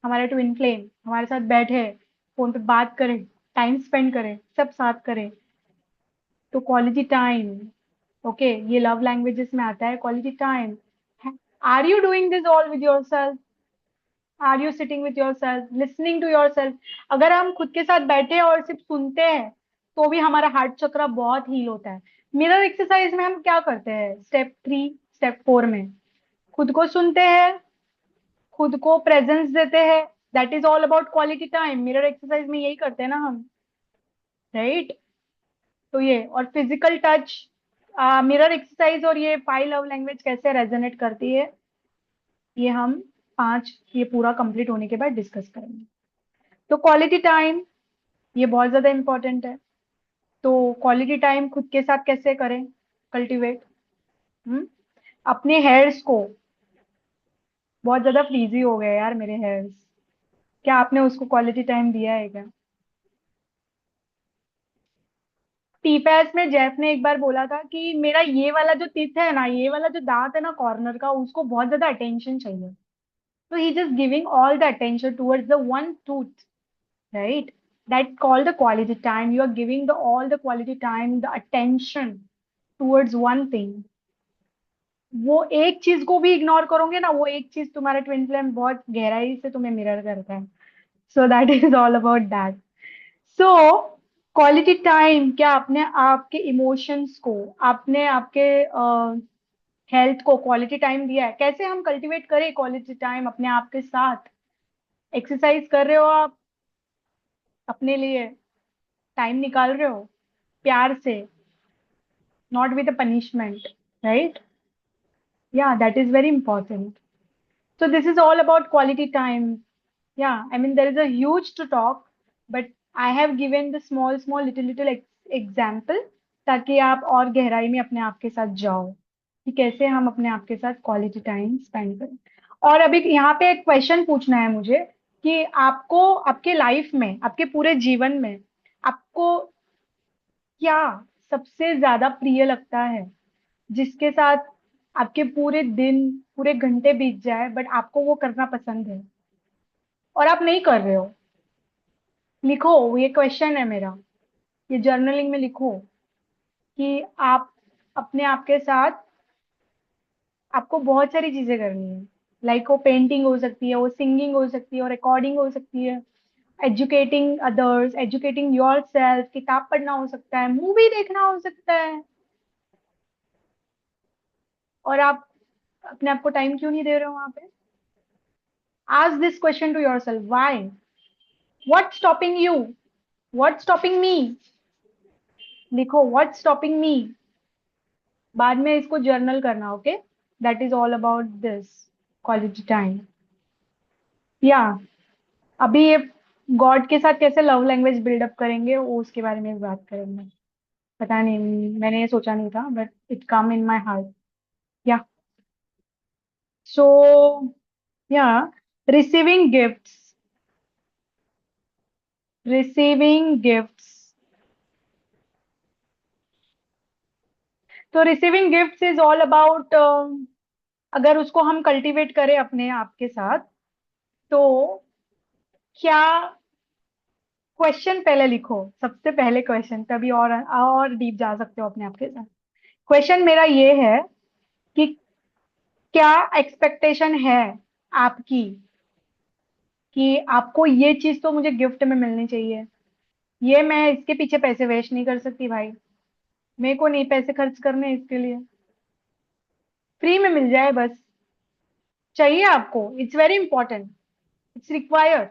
हमारा ट्विन फ्लेम हमारे साथ बैठे, फोन पे बात करे, टाइम स्पेंड करे, सब साथ करे। तो क्वालिटी टाइम, ओके, ये लव लैंग्वेजेस में आता है quality time. Are you doing this all with yourself? Are you sitting with yourself, listening to yourself? अगर हम खुद के साथ बैठे हैं और सिर्फ सुनते हैं, तो भी हमारा हार्ट चक्र बहुत हील होता है। मिरर एक्सरसाइज में हम क्या करते हैं, स्टेप 3, स्टेप 4 में खुद को सुनते हैं, खुद को प्रेजेंस देते हैं। That is all about quality time. Mirror exercise में यही करते हैं ना हम, राइट। तो ये और फिजिकल टच, मिरर एक्सरसाइज और ये 5 लव लैंग्वेज कैसे रेजोनेट करती है, ये हम 5, ये पूरा कंप्लीट होने के बाद डिस्कस करेंगे। तो क्वालिटी टाइम ये बहुत ज्यादा इंपॉर्टेंट है। तो क्वालिटी टाइम खुद के साथ कैसे करें कल्टीवेट? हम्म अपने हेयर्स को, बहुत ज्यादा फ्रीजी हो गए यार मेरे हेयर्स, क्या आपने उसको क्वालिटी टाइम दिया है क्या? टीपैस में जेफ ने एक बार बोला था कि मेरा ये वाला जो टीथ है ना, ये वाला जो दांत है ना कॉर्नर का, उसको बहुत ज्यादा अटेंशन चाहिए। तो he just giving all the attention towards the one tooth, right? That's called the quality time. You are giving the all the quality time, the attention towards one thing. वो एक चीज को भी इग्नोर करोगे ना, वो एक चीज तुम्हारा ट्विन फ्लेम बहुत गहराई से तुम्हें मिरर करता है। सो that is all about that. So quality time क्या, आपने आपके इमोशंस को, आपने आपके हेल्थ को क्वालिटी टाइम दिया है? कैसे हम कल्टीवेट करें क्वालिटी टाइम अपने आप के साथ? एक्सरसाइज कर रहे हो आप अपने लिए, टाइम निकाल रहे हो प्यार से, not with a punishment, right? Yeah, that is very important. So this is all about quality time. Yeah, I mean there is a huge to talk, but I have given the small little example, ताकि आप और गहराई में अपने आप के साथ जाओ कि कैसे हम अपने आप के साथ क्वालिटी टाइम स्पेंड करें। और अभी यहाँ पे एक क्वेश्चन पूछना है मुझे कि आपको आपके लाइफ में, आपके पूरे जीवन में, आपको क्या सबसे ज्यादा प्रिय लगता है, जिसके साथ आपके पूरे दिन, पूरे घंटे बीत जाए बट आपको वो करना पसंद है और आप नहीं कर रहे हो? लिखो, ये क्वेश्चन है मेरा, ये जर्नलिंग में लिखो कि आप अपने आप के साथ, आपको बहुत सारी चीजें करनी है। लाइक वो पेंटिंग हो सकती है, वो सिंगिंग हो सकती है, और रिकॉर्डिंग हो सकती है, educating others, educating your self, किताब पढ़ना हो सकता है, मूवी देखना हो सकता है। और आप अपने आप को टाइम क्यों नहीं दे रहे हो वहां पे? Ask this question to yourself. Why? What's stopping you? What's stopping me? लिखो, What's stopping me? बाद में इसको जर्नल करना, okay? That is all about this quality time. या अभी ये गॉड के साथ कैसे लव लैंग्वेज बिल्डअप करेंगे, वो उसके बारे में भी बात करेंगे। पता नहीं, मैंने ये सोचा नहीं था, but it come in my heart. या सो या रिसीविंग गिफ्ट्स, रिसीविंग गिफ्ट्स। तो receiving gifts is all about, अगर उसको हम कल्टीवेट करें अपने आप के साथ, तो क्या, क्वेश्चन पहले लिखो, सबसे पहले क्वेश्चन, तभी और डीप जा सकते हो अपने आप के साथ। क्वेश्चन मेरा ये है कि क्या एक्सपेक्टेशन है आपकी कि आपको ये चीज तो मुझे गिफ्ट में मिलनी चाहिए, ये मैं इसके पीछे पैसे वेस्ट नहीं कर सकती भाई, मेरे को नहीं पैसे खर्च करने इसके लिए, फ्री में मिल जाए बस, चाहिए आपको, it's very important, it's required.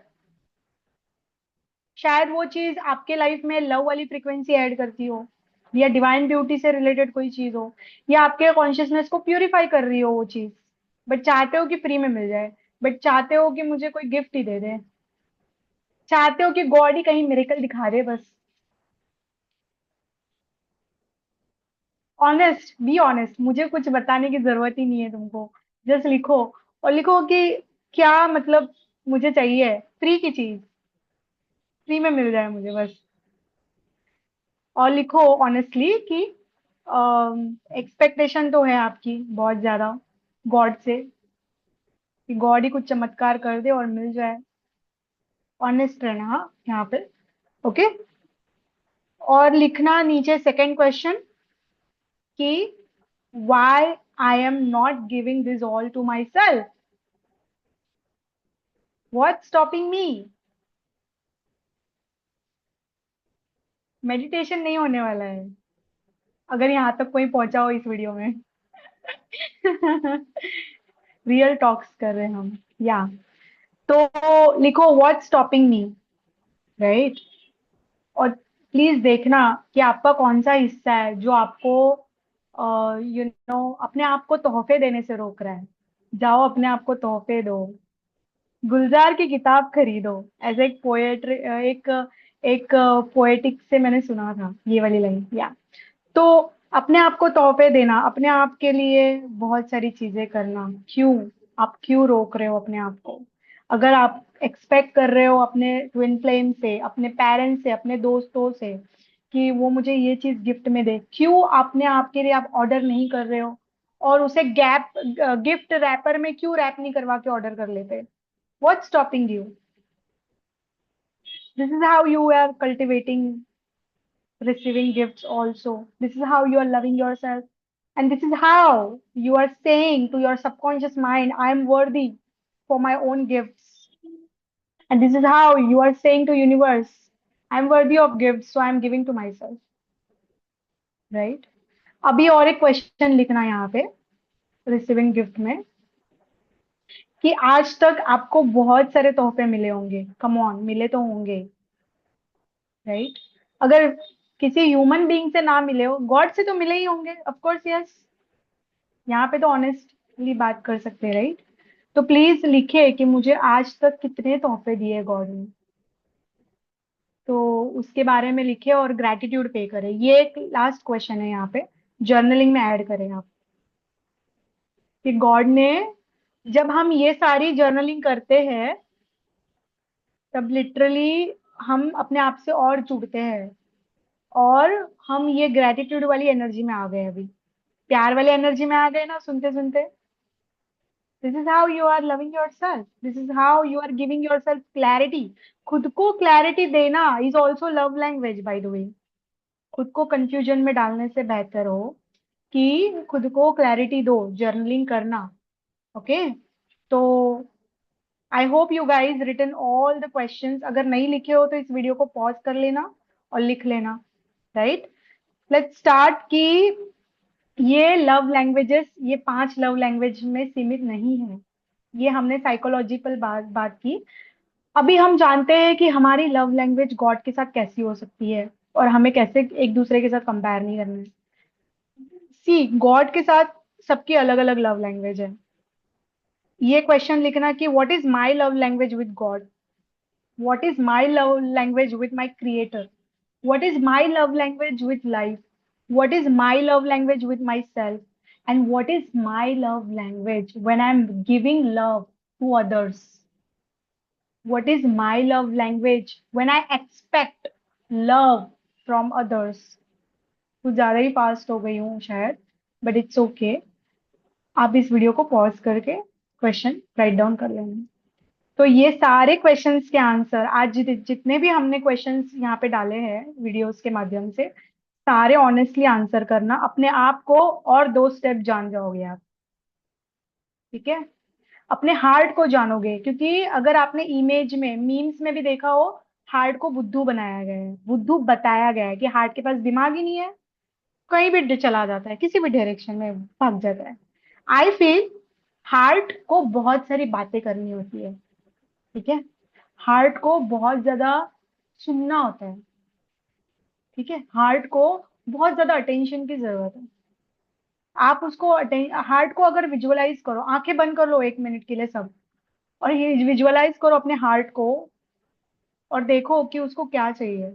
शायद वो चीज आपके लाइफ में लव वाली फ्रीक्वेंसी ऐड करती हो, या डिवाइन ब्यूटी से रिलेटेड कोई चीज हो, या आपके कॉन्शियसनेस को प्यूरिफाई कर रही हो वो चीज, बट चाहते हो कि फ्री में मिल जाए, बट चाहते हो कि मुझे कोई गिफ्ट ही दे दे, चाहते हो कि गॉड ही कहीं मिरेकल दिखा दे बस। ऑनेस्ट, बी ऑनेस्ट, मुझे कुछ बताने की जरूरत ही नहीं है तुमको, जस्ट लिखो, और लिखो कि क्या मतलब मुझे चाहिए, फ्री की चीज, फ्री में मिल जाए मुझे बस। और लिखो ऑनेस्टली कि एक्सपेक्टेशन तो है आपकी बहुत ज्यादा गॉड से, कि गॉड ही कुछ चमत्कार कर दे और मिल जाए। ऑनेस्ट रहना हाँ यहाँ पे। ओके। और लिखना नीचे सेकंड क्वेश्चन कि why I am not giving this all to myself, what's stopping me। Meditation नहीं होने वाला है, अगर यहाँ तक कोई पहुंचा हो इस वीडियो में। रियल टॉक्स कर रहे हैं हम, या तो लिखो व्हाट्स स्टॉपिंग मी, राइट। और प्लीज देखना कि आपका कौन सा हिस्सा है जो आपको अपने आप को तोहफे देने से रोक रहा है। जाओ अपने आप को तोहफे दो, गुलजार की किताब खरीदो। एज एक पोएट्री, एक एक पोएटिक से मैंने सुना था ये वाली लाइन, या तो अपने आप को तोहफे देना, अपने आप के लिए बहुत सारी चीजें करना, क्यों, आप क्यों रोक रहे हो अपने आप को। अगर आप एक्सपेक्ट कर रहे हो अपने ट्विन फ्लेम से, अपने पेरेंट्स से, अपने दोस्तों से कि वो मुझे ये चीज गिफ्ट में दे, क्यों अपने आप के लिए आप ऑर्डर नहीं कर रहे हो, और उसे गैप गिफ्ट रैपर में क्यों रैप नहीं करवा के ऑर्डर कर लेते। What's stopping you? This is how you are cultivating receiving gifts also. This is how you are loving yourself. And this is how you are saying to your subconscious mind, I am worthy for my own gifts. And this is how you are saying to universe, I am worthy of gifts, so I am giving to myself. Right? अभी और एक क्वेश्चन लिखना यहाँ पे रिसीविंग गिफ्ट में, कि आज तक आपको बहुत सारे तोहफे मिले होंगे, कम ऑन, मिले तो होंगे, राइट। अगर किसी ह्यूमन बीइंग से ना मिले हो, गॉड से तो मिले ही होंगे, ऑफ कोर्स यस, यहाँ पे तो ऑनेस्टली बात कर सकते हैं, राइट। तो प्लीज लिखे कि मुझे आज तक कितने तोहफे दिए गॉड ने, तो उसके बारे में लिखे और ग्रैटिट्यूड पे करें। ये एक लास्ट क्वेश्चन है यहाँ पे, जर्नलिंग में ऐड करें आप, कि गॉड ने, जब हम ये सारी जर्नलिंग करते हैं तब लिटरली हम अपने आप से और जुड़ते हैं, और हम ये ग्रेटिट्यूड वाली एनर्जी में आ गए, अभी प्यार वाली एनर्जी में आ गए ना सुनते सुनते। This is how you are loving yourself, this is how you are giving yourself clarity. खुद को क्लैरिटी देना is also love language by the way. खुद को कंफ्यूजन में डालने से बेहतर हो कि खुद को क्लैरिटी दो, जर्नलिंग करना। ओके। तो I hope you guys written all the questions, अगर नहीं लिखे हो तो इस वीडियो को पॉज कर लेना और लिख लेना, राइट। लेट्स स्टार्ट कि ये लव लैंग्वेजेस, ये 5 लव लैंग्वेज में सीमित नहीं है, ये हमने साइकोलॉजिकल बात की। अभी हम जानते हैं कि हमारी लव लैंग्वेज गॉड के साथ कैसी हो सकती है, और हमें कैसे एक दूसरे के साथ कंपेयर नहीं करना है। सी, गॉड के साथ सबकी अलग अलग लव लैंग्वेज है। ये क्वेश्चन लिखना कि what is my love language with God, what is my love language with my creator, what is my love language with life, what is my love language with myself, and what is my love language when I'm giving love to others, what is my love language when I expect love from others. कुछ ज्यादा ही फास्ट हो गई हूँ शायद, बट इट्स ओके। आप इस वीडियो को पॉज करके क्वेश्चन राइट डाउन कर लेंगे। तो ये सारे क्वेश्चंस के आंसर आज जितने भी हमने क्वेश्चंस यहाँ पे डाले हैं वीडियोस के माध्यम से, सारे ऑनेस्टली आंसर करना। अपने आप को और 2 स्टेप जान जाओगे आप। ठीक है, अपने हार्ट को जानोगे, क्योंकि अगर आपने इमेज में मीम्स में भी देखा हो, हार्ट को बुद्धू बनाया गया है, बुद्धू बताया गया है कि हार्ट के पास दिमाग ही नहीं है, कहीं भी चला जाता है, किसी भी डायरेक्शन में भाग जाता है। आई फील हार्ट को बहुत सारी बातें करनी होती है। ठीक है, हार्ट को बहुत ज्यादा सुनना होता है। ठीक है, हार्ट को बहुत ज्यादा अटेंशन की जरूरत है। आप उसको हार्ट को अगर विजुअलाइज करो, आंखें बंद कर लो 1 मिनट के लिए सब, और ये विजुअलाइज करो अपने हार्ट को, और देखो कि उसको क्या चाहिए।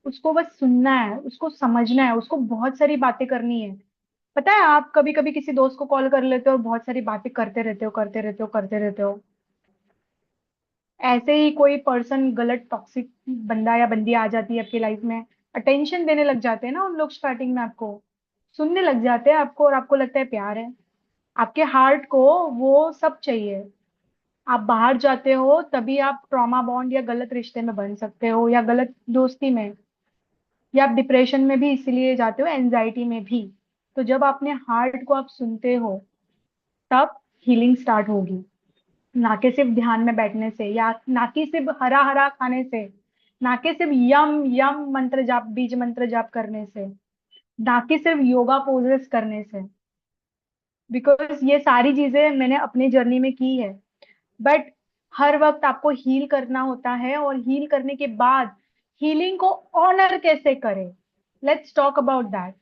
उसको बस सुनना है, उसको समझना है, उसको बहुत सारी बातें करनी है। पता है, आप कभी कभी किसी दोस्त को कॉल कर लेते हो और बहुत सारी बातें करते रहते हो, करते रहते हो, करते रहते हो। ऐसे ही कोई पर्सन, गलत टॉक्सिक बंदा या बंदी आ जाती है आपकी लाइफ में, अटेंशन देने लग जाते हैं ना उन लोग, स्टार्टिंग में आपको सुनने लग जाते हैं आपको, और आपको लगता है प्यार है। आपके हार्ट को वो सब चाहिए। आप बाहर जाते हो तभी आप ट्रॉमा बॉन्ड या गलत रिश्ते में बन सकते हो, या गलत दोस्ती में, या आप डिप्रेशन में भी इसीलिए जाते हो, एंजाइटी में भी। तो जब अपने हार्ट को आप सुनते हो, तब हीलिंग स्टार्ट होगी। ना कि सिर्फ ध्यान में बैठने से, या ना कि सिर्फ हरा हरा खाने से, ना कि सिर्फ यम यम मंत्र जाप, बीज मंत्र जाप करने से, ना कि सिर्फ योगा पोजेस करने से। बिकॉज ये सारी चीजें मैंने अपनी जर्नी में की है, बट हर वक्त आपको हील करना होता है, और हील करने के बाद हीलिंग को ऑनर कैसे करें, let's talk about that.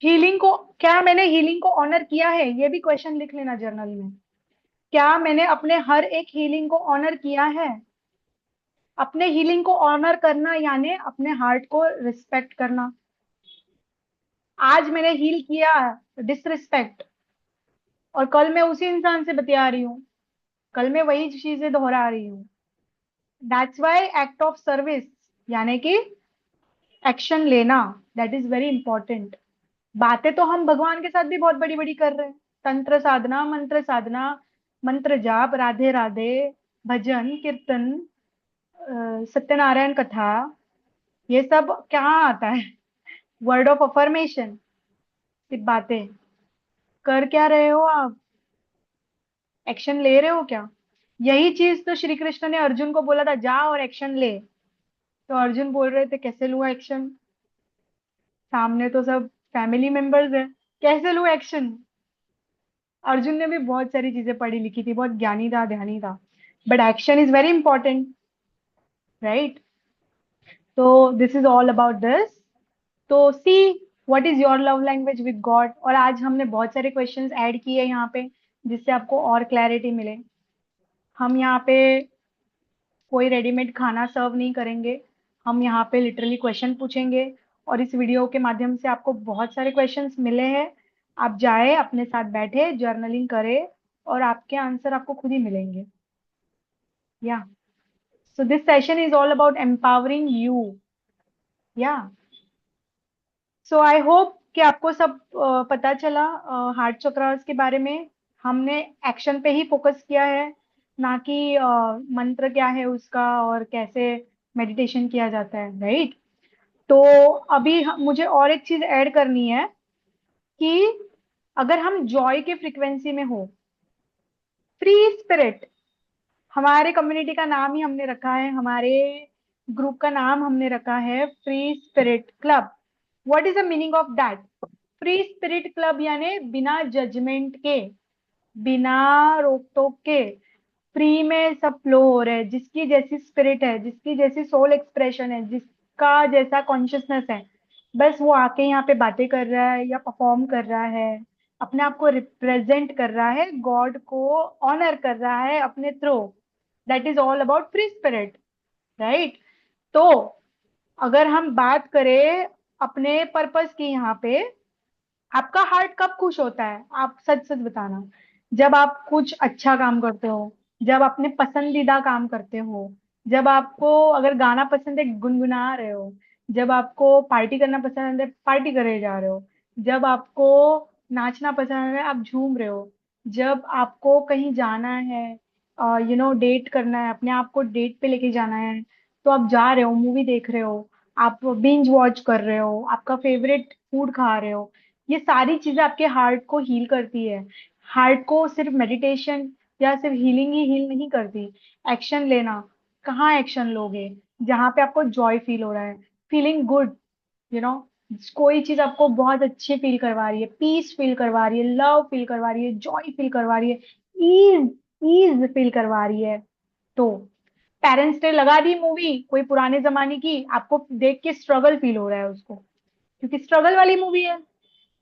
Healing को, क्या मैंने हीलिंग को ऑनर किया है, ये भी क्वेश्चन लिख लेना जर्नल में। क्या मैंने अपने हर एक हीलिंग को ऑनर किया है? अपने हीलिंग को ऑनर करना यानी अपने हार्ट को रिस्पेक्ट करना। आज मैंने हील किया डिसरिस्पेक्ट, और कल मैं उसी इंसान से बतिया रही हूँ, कल मैं वही चीजें दोहरा रही हूँ। That's why act of service, यानी कि एक्शन लेना, दैट इज वेरी इंपॉर्टेंट। बातें तो हम भगवान के साथ भी बहुत बड़ी बड़ी कर रहे हैं, तंत्र साधना, मंत्र साधना, मंत्र जाप, राधे राधे, भजन कीर्तन, सत्यनारायण कथा, ये सब कहाँ आता है? वर्ड ऑफ अफर्मेशन, सिर्फ बातें। कर क्या रहे हो आप? एक्शन ले रहे हो क्या? यही चीज तो श्री कृष्ण ने अर्जुन को बोला था, जा और एक्शन ले। तो अर्जुन बोल रहे थे कैसे लूँ एक्शन, सामने तो सब फैमिली मेंबर्स है, कैसे लूँ एक्शन? अर्जुन ने भी बहुत सारी चीजें पढ़ी लिखी थी, बहुत ज्ञानी था, ध्यानी था, but action is very important, right? तो this is all about this. तो see, what is your love language with God. और आज हमने बहुत सारे क्वेश्चंस ऐड किए यहाँ पे, जिससे आपको और क्लैरिटी मिले। हम यहाँ पे कोई रेडीमेड खाना सर्व नहीं करेंगे, हम यहाँ पे लिटरली क्वेश्चन पूछेंगे। और इस वीडियो के माध्यम से आपको बहुत सारे क्वेश्चंस मिले हैं। आप जाए, अपने साथ बैठे, जर्नलिंग करें, और आपके आंसर आपको खुद ही मिलेंगे। या, so this session is all about empowering you. या, सो आई होप कि आपको सब पता चला हार्ट चक्रास के बारे में। हमने एक्शन पे ही फोकस किया है, ना कि मंत्र क्या है उसका और कैसे मेडिटेशन किया जाता है, राइट? तो अभी मुझे और एक चीज ऐड करनी है कि अगर हम जॉय के फ्रीक्वेंसी में हो, फ्री स्पिरिट, हमारे कम्युनिटी का नाम ही हमने रखा है, हमारे ग्रुप का नाम हमने रखा है free spirit club. What is the meaning of that? Free spirit club यानी बिना जजमेंट के, बिना रोक टोक के, फ्री में सब फ्लो हो रहा है। जिसकी जैसी स्पिरिट है, जिसकी जैसी सोल एक्सप्रेशन है, जिसका जैसा कॉन्शियसनेस है, बस वो आके यहाँ पे बातें कर रहा है या परफॉर्म कर रहा है, अपने आप को रिप्रेजेंट कर रहा है, गॉड को ऑनर कर रहा है अपने through. That is all about free spirit, right? तो अगर हम बात करें अपने पर्पस की यहाँ पे, आपका हार्ट कब खुश होता है? आप सच सच बताना। जब आप कुछ अच्छा काम करते हो, जब अपने पसंदीदा काम करते हो, जब आपको अगर गाना पसंद है गुनगुना रहे हो, जब आपको पार्टी करना पसंद है पार्टी करे जा रहे हो, जब आपको नाचना पसंद है आप झूम रहे हो, जब आपको कहीं जाना है, डेट करना है, अपने आप को डेट पे लेके जाना है, तो आप जा रहे हो, मूवी देख रहे हो, आप बिंज वॉच कर रहे हो, आपका फेवरेट फूड खा रहे हो, ये सारी चीजें आपके हार्ट को हील करती है। हार्ट को सिर्फ मेडिटेशन या सिर्फ हीलिंग ही हील नहीं करती। एक्शन लेना, कहाँ एक्शन लोगे जहाँ पे आपको जॉय फील हो रहा है, फीलिंग गुड, यू नो कोई चीज आपको बहुत अच्छी फील करवा रही है, पीस फील करवा रही है, लव फील करवा रही है, जॉय फील करवा रही है, ईज ईज फील करवा रही है, तो पेरेंट्स ने लगा दी मूवी कोई पुराने जमाने की, आपको देख के स्ट्रगल फील हो रहा है उसको, क्योंकि स्ट्रगल वाली मूवी है,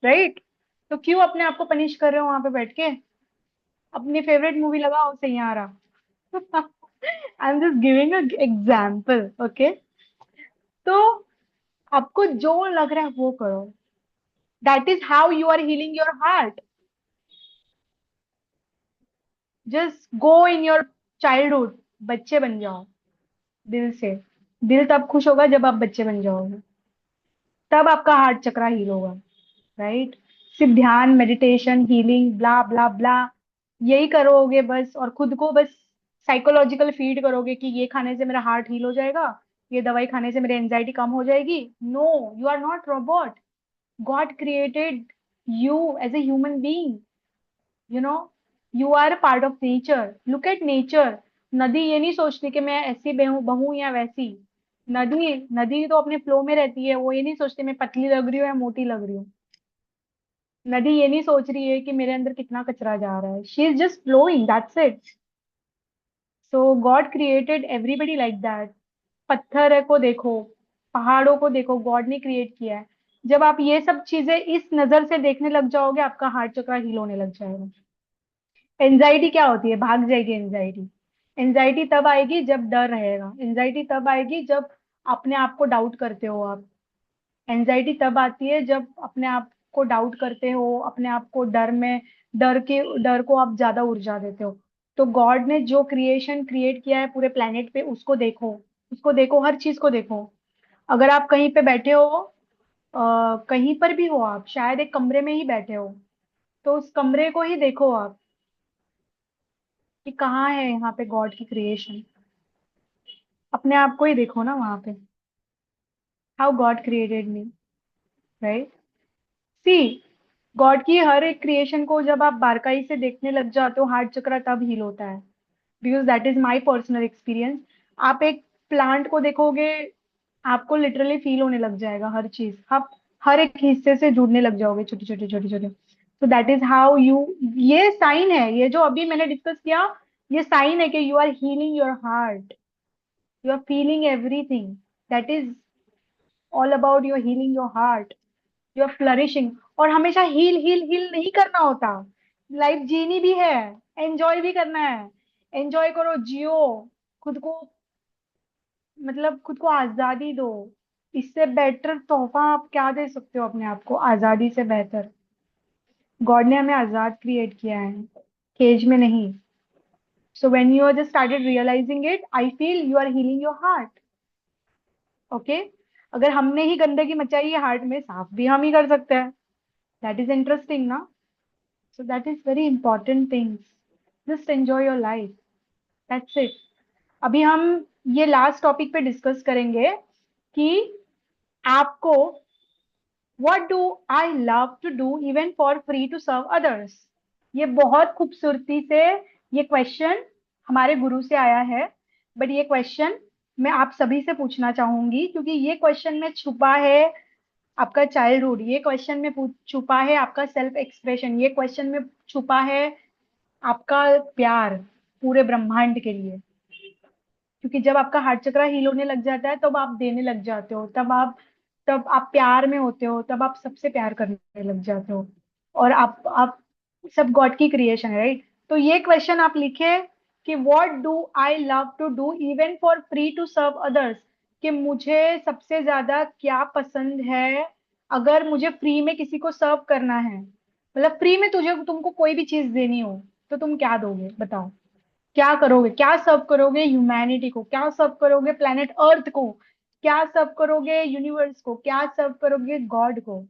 राइट? तो क्यों अपने आप को पनिश कर रहे हो वहां पे बैठ के? अपनी फेवरेट मूवी लगाओ Saiyaara. I am just giving example, okay? तो आपको जो लग रहा है वो करो, that is how you are healing your heart. Just go in your childhood, बच्चे बन जाओ दिल से। दिल तब खुश होगा जब आप बच्चे बन जाओगे, तब आपका हार्ट चक्रा हील होगा, राइट? सिर्फ ध्यान, मेडिटेशन, हीलिंग, ब्ला ब्ला ब्ला, यही करोगे बस, और खुद को बस साइकोलॉजिकल फीड करोगे कि ये खाने से मेरा हार्ट हील हो जाएगा, ये दवाई खाने से मेरी एंजाइटी कम हो जाएगी। No, you are not robot. God created you as a human being, you know you are part of nature. Look at nature. नदी ये नहीं सोचती कि मैं ऐसी बहूं बहूं या वैसी। नदी नदी तो अपने फ्लो में रहती है, वो ये नहीं सोचती मैं पतली लग रही हूँ या मोटी लग रही हूँ। नदी ये नहीं सोच रही है कि मेरे अंदर कितना कचरा जा रहा है, she is just flowing, that's it. So God created everybody like that. पत्थर को देखो, पहाड़ों को देखो, गॉड ने क्रिएट किया है। जब आप ये सब चीजें इस नजर से देखने लग जाओगे, आपका हार्ट चक्र हील होने लग जाएगा। एंजाइटी क्या होती है? भाग जाएगी एंजाइटी। एंजाइटी तब आएगी जब डर रहेगा, एंजाइटी तब आएगी जब अपने आप को डाउट करते हो आप। एंजाइटी तब आती है जब अपने आप को डाउट करते हो, अपने आप को डर को आप ज्यादा ऊर्जा देते हो। तो गॉड ने जो क्रिएशन क्रिएट किया है पूरे प्लेनेट पे, उसको देखो, उसको देखो, हर चीज को देखो। अगर आप कहीं पे बैठे हो, कहीं पर भी हो, आप शायद एक कमरे में ही बैठे हो, तो उस कमरे को ही देखो आप कि कहाँ है यहाँ पे गॉड की क्रिएशन। अपने आप को ही देखो ना वहां पे, how God created me, right? See, God की हर एक क्रिएशन को जब आप बारकाई से देखने लग जाते हो, हार्ट चक्र तब हील होता है। Because that is my personal experience. आप एक प्लांट को देखोगे, आपको लिटरली फील होने लग जाएगा हर चीज, आप हर एक हिस्से से जुड़ने लग जाओगे, छोटे छोटे छोटे छोटे। तो दैट इज हाउ यू, ये साइन है, ये जो अभी मैंने डिस्कस किया, ये साइन है कि you are healing your heart, you are feeling everything. That is all about your healing your heart, you are flourishing. और हमेशा हील हील हील नहीं करना होता, लाइफ जीनी भी है, एंजॉय भी करना है। एंजॉय करो, जियो, खुद को, मतलब खुद को आजादी दो। इससे बेटर तोहफा आप क्या दे सकते हो अपने आप को, आजादी से बेहतर। गॉड ने हमें आजाद क्रिएट किया है, केज में नहीं। So when you are just started realising it, I feel you are healing your heart, okay? अगर हमने ही गंदगी मचाई है हार्ट में, साफ भी हम ही कर सकते हैं। दैट इज इंटरेस्टिंग ना? So that is very important things. Just enjoy your life. That's it. अभी हम ये लास्ट टॉपिक पे डिस्कस करेंगे कि आपको, what do I love to do even for free to serve others? ये बहुत खूबसूरती से ये क्वेश्चन हमारे गुरु से आया है, बट ये क्वेश्चन मैं आप सभी से पूछना चाहूंगी, क्योंकि ये क्वेश्चन में छुपा है आपका चाइल्डहुड, ये क्वेश्चन में छुपा है आपका सेल्फ एक्सप्रेशन, ये क्वेश्चन में छुपा है आपका प्यार पूरे ब्रह्मांड के लिए। क्योंकि जब आपका हार्ट चक्र हील होने लग जाता है, तब आप देने लग जाते हो, तब आप प्यार में होते हो, तब आप सबसे प्यार करने लग जाते हो। और आप सब गॉड की क्रिएशन है, राइट? तो ये क्वेश्चन आप लिखे कि what do I love to do even for free to serve others, कि मुझे सबसे ज्यादा क्या पसंद है अगर मुझे फ्री में किसी को सर्व करना है। मतलब फ्री में तुझे तुमको कोई भी चीज देनी हो, तो तुम क्या दोगे बताओ? क्या करोगे, क्या सर्व करोगे ह्यूमैनिटी को, क्या सर्व करोगे प्लेनेट अर्थ को, क्या सर्व करोगे यूनिवर्स को, क्या सर्व करोगे गॉड को,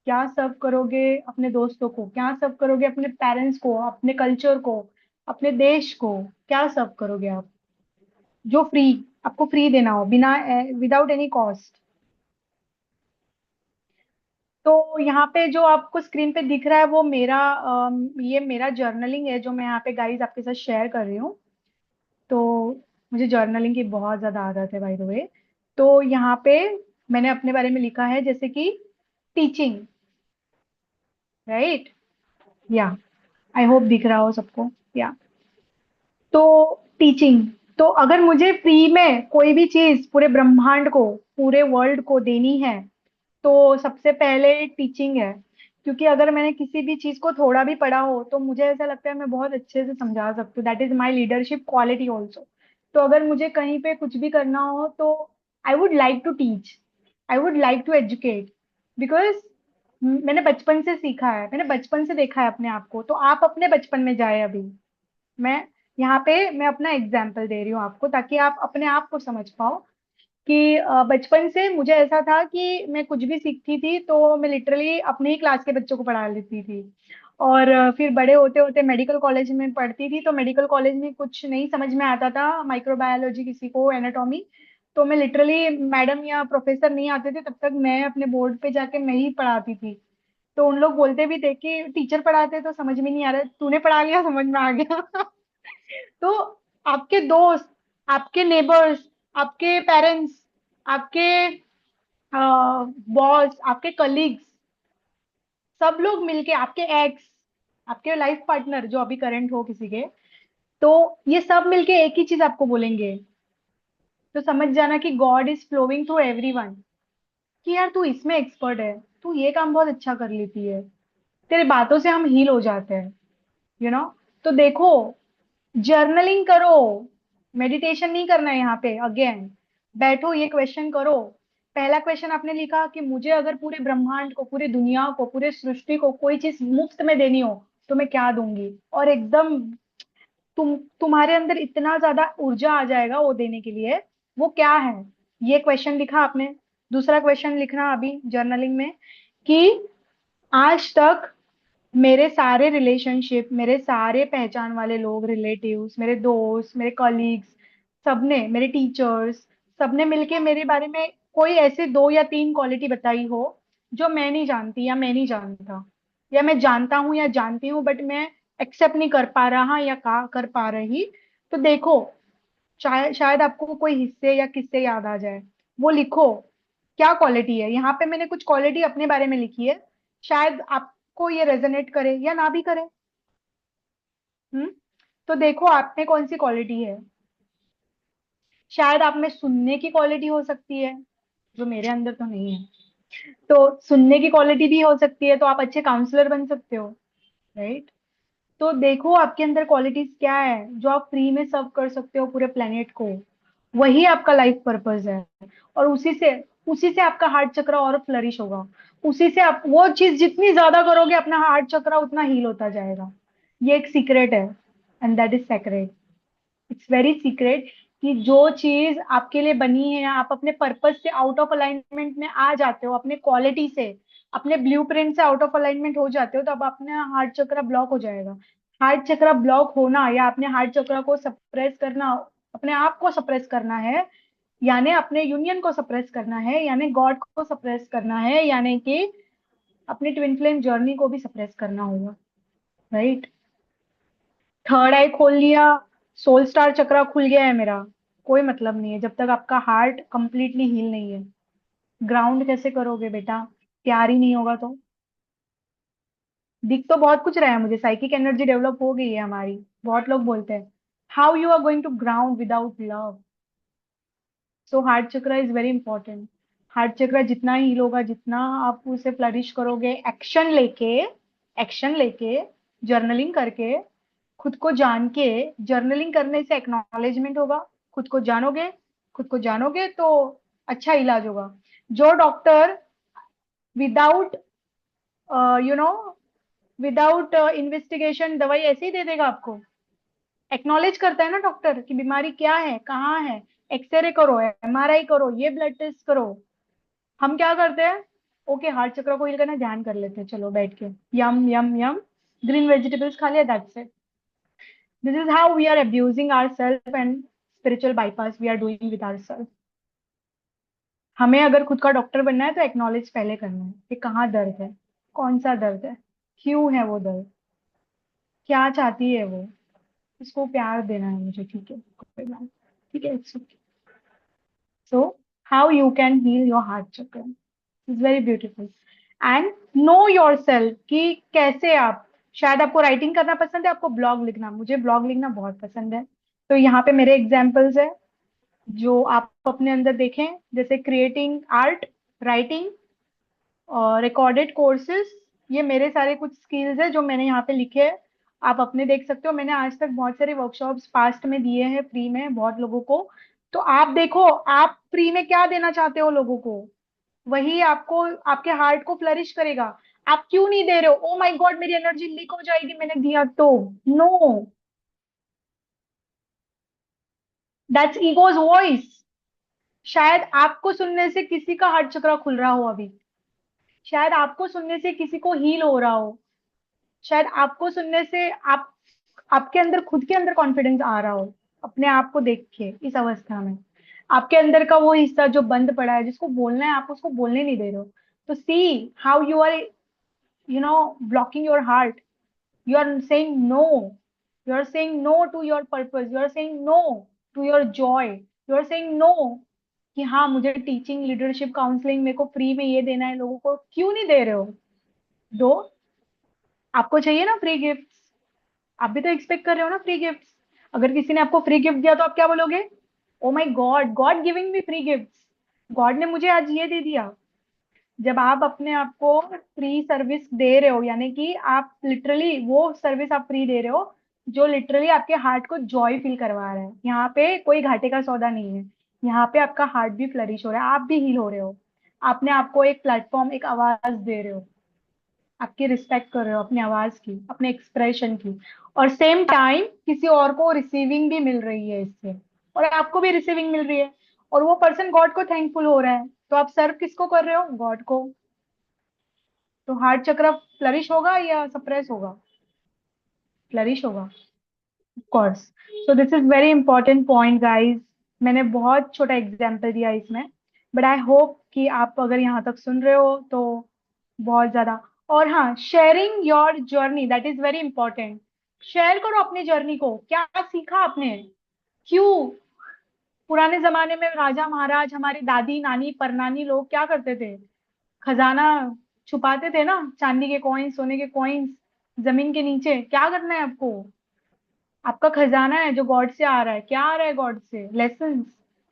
क्या सर्व करोगे अपने दोस्तों को, क्या सर्व करोगे अपने पेरेंट्स को, अपने कल्चर को, अपने देश को, क्या सर्व करोगे आप, जो फ्री, आपको फ्री देना हो, बिना, विदाउट एनी कॉस्ट। तो यहाँ पे जो आपको स्क्रीन पे दिख रहा है वो मेरा, ये मेरा जर्नलिंग है जो मैं यहाँ पे गाइस आपके साथ शेयर कर रही हूँ। तो मुझे जर्नलिंग की बहुत ज्यादा आदत है बाय द वे। तो यहाँ पे मैंने अपने बारे में लिखा है जैसे कि टीचिंग, राइट, या आई होप दिख रहा हो सबको, या। तो टीचिंग, तो अगर मुझे फ्री में कोई भी चीज पूरे ब्रह्मांड को, पूरे वर्ल्ड को देनी है, तो सबसे पहले टीचिंग है। क्योंकि अगर मैंने किसी भी चीज को थोड़ा भी पढ़ा हो तो मुझे ऐसा लगता है मैं बहुत अच्छे से समझा सकती हूँ, that is my leadership quality also. तो अगर मुझे कहीं पे कुछ भी करना हो तो I would like to teach, I would like to educate, because मैंने बचपन से सीखा है, मैंने बचपन से देखा है अपने आप को। तो आप अपने बचपन में जाए अभी, मैं यहाँ पे मैं अपना एग्जाम्पल दे रही हूँ आपको ताकि आप अपने आप को समझ पाओ कि बचपन से मुझे ऐसा था कि मैं कुछ भी सीखती थी तो मैं लिटरली अपने ही क्लास के बच्चों को पढ़ा लेती थी। और फिर बड़े होते होते मेडिकल कॉलेज में पढ़ती थी, तो मेडिकल कॉलेज में कुछ नहीं समझ में आता था, माइक्रोबायोलॉजी किसी को, एनाटॉमी, तो मैं लिटरली, मैडम या प्रोफेसर नहीं आते थे तब तक मैं अपने बोर्ड पे जाके मैं ही पढ़ाती थी। तो उन लोग बोलते भी थे कि टीचर पढ़ाते तो समझ में नहीं आ रहा, तूने पढ़ा लिया समझ में आ गया। तो आपके दोस्त, आपके नेबर्स, आपके पेरेंट्स, आपके बॉस, आपके कलीग्स, सब लोग मिलके, आपके एक्स, आपके लाइफ पार्टनर जो अभी करंट हो किसी के, तो ये सब मिलके एक ही चीज आपको बोलेंगे। तो समझ जाना कि God is flowing through everyone, कि यार तू इसमें एक्सपर्ट है, तू ये काम बहुत अच्छा कर लेती है, तेरे बातों से हम हील हो जाते हैं, यू नो। तो देखो, जर्नलिंग करो, मेडिटेशन नहीं करना है यहाँ पे, अगेन बैठो, ये क्वेश्चन करो। पहला क्वेश्चन आपने लिखा कि मुझे अगर पूरे ब्रह्मांड को, पूरी दुनिया को, पूरे सृष्टि को कोई चीज मुफ्त में देनी हो तो मैं क्या दूंगी, और एकदम तुम्हारे अंदर इतना ज्यादा ऊर्जा आ जाएगा वो देने के लिए, वो क्या है, ये क्वेश्चन लिखा आपने। दूसरा क्वेश्चन लिखना अभी जर्नलिंग में कि आज तक मेरे सारे रिलेशनशिप, मेरे सारे पहचान वाले लोग, रिलेटिव्स, मेरे दोस्त, मेरे कलीग्स, सबने, मेरे टीचर्स, सबने मिलके मेरे बारे में कोई ऐसे दो या तीन क्वालिटी बताई हो जो मैं नहीं जानती या मैं नहीं जानता, या मैं जानता हूँ या जानती हूँ बट मैं एक्सेप्ट नहीं कर पा रहा या का कर पा रही। तो देखो, शायद शायद आपको कोई हिस्से या किस्से याद आ जाए, वो लिखो। क्या क्वालिटी है, यहाँ पे मैंने कुछ क्वालिटी अपने बारे में लिखी है, शायद आपको ये रेजोनेट करे या ना भी करे। हम्म। तो देखो आप में कौन सी क्वालिटी है, शायद आप में सुनने की क्वालिटी हो सकती है, जो मेरे अंदर तो नहीं है। तो सुनने की क्वालिटी भी हो सकती है, तो आप अच्छे काउंसलर बन सकते हो, राइट। तो देखो आपके अंदर क्वालिटीज क्या है जो आप फ्री में सर्व कर सकते हो पूरे प्लेनेट को, वही आपका लाइफ पर्पस है। और उसी से आपका हार्ट चक्र और फ्लरिश होगा, उसी से आप वो चीज जितनी ज्यादा करोगे अपना हार्ट चक्र उतना हील होता जाएगा। ये एक सीक्रेट है, and that is sacred, it's very secret, कि जो चीज आपके लिए बनी है, आप अपने पर्पस से आउट ऑफ अलाइनमेंट में आ जाते हो, अपने क्वालिटी से, अपने ब्लूप्रिंट से आउट ऑफ अलाइनमेंट हो जाते हो, तो अब अपने हार्ट चक्र ब्लॉक हो जाएगा। हार्ट चक्र ब्लॉक होना या अपने हार्ट चक्र को सप्रेस करना, अपने आप को सप्रेस करना है, यानी अपने यूनियन को सप्रेस करना है, यानी गॉड को सप्रेस करना है, यानी कि अपनी ट्विन फ्लेम जर्नी को भी सप्रेस करना होगा, राइट। थर्ड आई खोल लिया, सोल स्टार चक्रा खुल गया है मेरा, कोई मतलब नहीं है जब तक आपका हार्ट कंप्लीटली हील नहीं है। ग्राउंड कैसे करोगे बेटा, प्यार ही नहीं होगा तो। दिख तो बहुत कुछ रहा है मुझे, साइकिक एनर्जी डेवलप हो गई है हमारी, बहुत लोग बोलते हैं how you are going to ground without love. So heart chakra is very important. Heart chakra जितना हील होगा, जितना आप उसे फ्लरिश करोगे, एक्शन लेके, जर्नलिंग करके, खुद को जान के, जर्नलिंग करने से एक्नॉलेजमेंट होगा, खुद को जानोगे, खुद को जानोगे तो अच्छा इलाज होगा। जो doctor without, you know, without investigation दवाई ऐसे ही दे देगा आपको, एक्नॉलेज करता है ना डॉक्टर कि बीमारी क्या है, कहाँ है। एक्सरे करो, एमआरआई करो, ये ब्लड टेस्ट करो। हम क्या करते हैं? ओके, हार्ट चक्र को हील करना, ध्यान कर लेते हैं, चलो बैठ के यम यम यम, ग्रीन वेजिटेबल्स खा लिया, that's it. This is how we are abusing our self and spiritual bypass we are doing with our self. हमें अगर खुद का डॉक्टर बनना है तो एक्नॉलेज पहले करना है कि कहाँ दर्द है, कौन सा दर्द है, क्यों है वो दर्द, क्या चाहती है वो, उसको प्यार देना है मुझे, ठीक है, कोई बात, ठीक है, it's okay. So how you can heal your heart chakra is very beautiful. And know yourself कि कैसे आप, शायद आपको राइटिंग करना पसंद है, आपको ब्लॉग लिखना, मुझे ब्लॉग लिखना बहुत पसंद है। तो यहाँ पे मेरे एग्जाम्पल्स है जो आप अपने अंदर देखें, जैसे क्रिएटिंग आर्ट, राइटिंग और रिकॉर्डेड कोर्सेज। ये मेरे सारे कुछ स्किल्स है जो मैंने यहाँ पे लिखे हैं। आप अपने देख सकते हो, मैंने आज तक बहुत सारे वर्कशॉप्स पास्ट में दिए हैं फ्री में बहुत लोगों को। तो आप देखो, आप फ्री में क्या देना चाहते हो लोगों को, वही आपको, आपके हार्ट को फ्लरिश करेगा। आप क्यों नहीं दे रहे हो? ओ माय गॉड, मेरी एनर्जी लीक हो जाएगी मैंने दिया तो। No, that's ego's voice. शायद आपको सुनने से किसी का हार्ट चक्र खुल रहा हो अभी, शायद आपको सुनने से किसी को हील हो रहा हो, शायद आपको सुनने से आप, आपके अंदर खुद के अंदर कॉन्फिडेंस आ रहा हो अपने आप को देख के इस अवस्था में। आपके अंदर का वो हिस्सा जो बंद पड़ा है, जिसको बोलना है, आप उसको बोलने नहीं दे रहे हो। तो see how you are, you know, blocking your heart. You are saying no. You are saying no to your purpose. You are saying no to your joy. You are saying no कि हाँ मुझे टीचिंग, लीडरशिप, काउंसलिंग मेरे को फ्री में ये देना है लोगों को, क्यों नहीं दे रहे हो? दो। आपको चाहिए ना फ्री गिफ्ट्स, आप भी तो एक्सपेक्ट कर रहे हो ना फ्री गिफ्ट्स। अगर किसी ने आपको फ्री गिफ्ट दिया तो आप क्या बोलोगे? ओ my God, God giving me free gifts, God ने मुझे आज ये दे दिया। जब आप अपने आप को फ्री सर्विस दे रहे हो, यानी कि आप लिटरली वो सर्विस आप फ्री दे रहे हो जो लिटरली आपके हार्ट को जॉय फील करवा रहा है। यहाँ पे कोई घाटे का सौदा नहीं है, यहाँ पे आपका हार्ट भी फ्लरिश हो रहा है, आप भी हील हो रहे हो। आपने आपको एक प्लेटफॉर्म, एक आवाज दे रहे हो, आपकी रिस्पेक्ट कर रहे हो अपनी आवाज की, अपने एक्सप्रेशन की। और सेम टाइम किसी और को रिसीविंग भी मिल रही है इससे, और आपको भी रिसीविंग मिल रही है, और वो पर्सन गॉड को थैंकफुल हो रहा है। तो आप सर्व किसको कर रहे हो? गॉड को। तो हार्ट चक्र फ्लरिश होगा या सप्रेस होगा? फ्लरिश होगा, of course. So this is very important point guys. मैंने बहुत छोटा एग्जांपल दिया इसमें, बट आई होप कि आप अगर यहाँ तक सुन रहे हो तो बहुत ज्यादा। और हाँ, sharing your journey, that is very important. Share करो अपनी जर्नी को, क्या सीखा आपने, क्यों। पुराने जमाने में राजा महाराज, हमारी दादी नानी परनानी लोग क्या करते थे? खजाना छुपाते थे ना, चांदी के कॉइन्स, सोने के कॉइन्स जमीन के नीचे। क्या करना है आपको? आपका खजाना है जो गॉड से आ रहा है। क्या आ रहा है गॉड से? लेसन्स।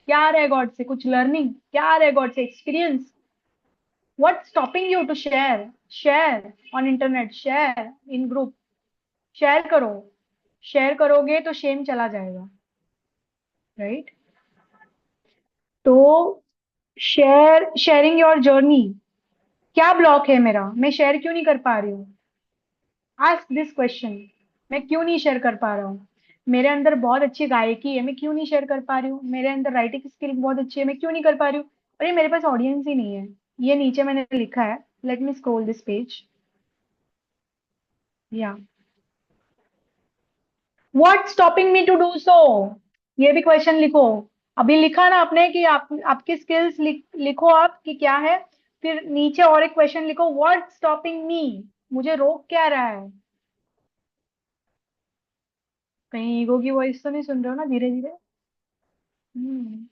क्या आ रहा है गॉड से? कुछ लर्निंग। क्या आ रहा है गॉड से? Experience. What stopping you to share? Share on internet, share in group, share करो। शेयर करोगे तो शेम चला जाएगा, राइट? तो शेयरिंग योर जर्नी। क्या ब्लॉक है मेरा, मैं शेयर क्यों नहीं कर पा रही हूँ? Ask this question. मैं क्यों नहीं शेयर कर पा रहा हूँ? मेरे अंदर बहुत अच्छी गायकी है, मैं क्यों नहीं शेयर कर पा रही हूँ? मेरे अंदर राइटिंग स्किल बहुत अच्छी है, मैं क्यों नहीं कर पा रही हूँ? अरे मेरे पास ऑडियंस ही नहीं है। ये नीचे मैंने लिखा है, let me scroll this page. या what stopping me to do so, ये भी क्वेश्चन लिखो। अभी लिखा ना आपने कि आप, आपकी स्किल्स लिखो आप कि क्या है। फिर नीचे और एक क्वेश्चन लिखो, व्हाट स्टॉपिंग मी, मुझे रोक क्या रहा है? कहीं ईगो की वॉइस तो नहीं सुन रहे हो ना धीरे धीरे? हम्म।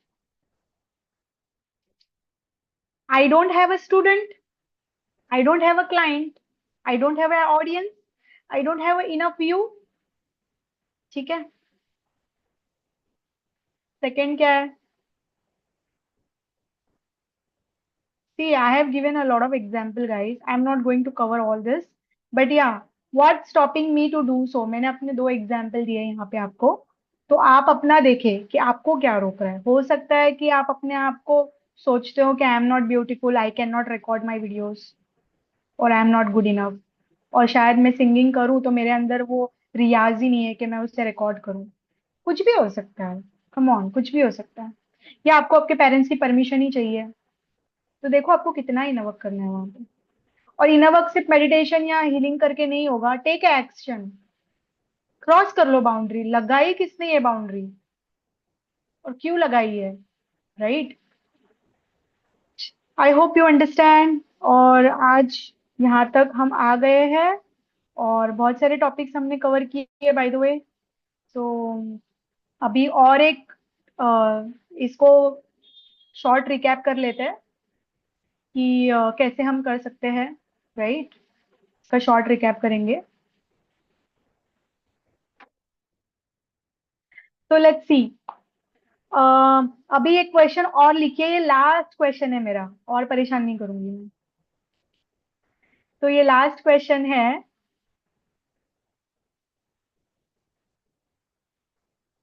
I don't have a student. I don't have a client. I don't have an audience. I don't have enough view. ठीक है। सेकंड क्या है? See, I have given a lot of example, guys. I'm not going to cover all this, but yeah, what's stopping me to do so? मैंने अपने दो एग्जाम्पल दिए यहाँ पे आपको। तो आप अपना देखें कि आपको क्या रोक रहा है। हो सकता है कि आप अपने आप को सोचते हो कि I am not beautiful, I can not record my videos, और I am not good enough. और शायद मैं सिंगिंग करूँ तो मेरे अंदर वो रियाज ही नहीं है कि मैं उससे रिकॉर्ड करूं। कुछ भी हो सकता है। कम ऑन, कुछ भी हो सकता है। या आपको आपके पेरेंट्स की परमिशन ही चाहिए, तो देखो आपको कितना इनर वर्क करना है वहां पे। और इनर वर्क सिर्फ मेडिटेशन या हीलिंग करके नहीं होगा, टेक एक्शन। क्रॉस कर लो बाउंड्री। लगाई किसने ये बाउंड्री, और क्यों लगाई है, right? I hope you understand. और आज यहाँ तक हम आ गए हैं, और बहुत सारे टॉपिक्स हमने कवर किए बाय द वे। सो अभी और एक इसको शॉर्ट रिकैप कर लेते हैं कि कैसे हम कर सकते हैं, राइट? इसका शॉर्ट रिकैप करेंगे। तो लेट्स सी। अभी एक क्वेश्चन और लिखिए, ये लास्ट क्वेश्चन है मेरा, और परेशान नहीं करूंगी मैं। तो ये लास्ट क्वेश्चन है।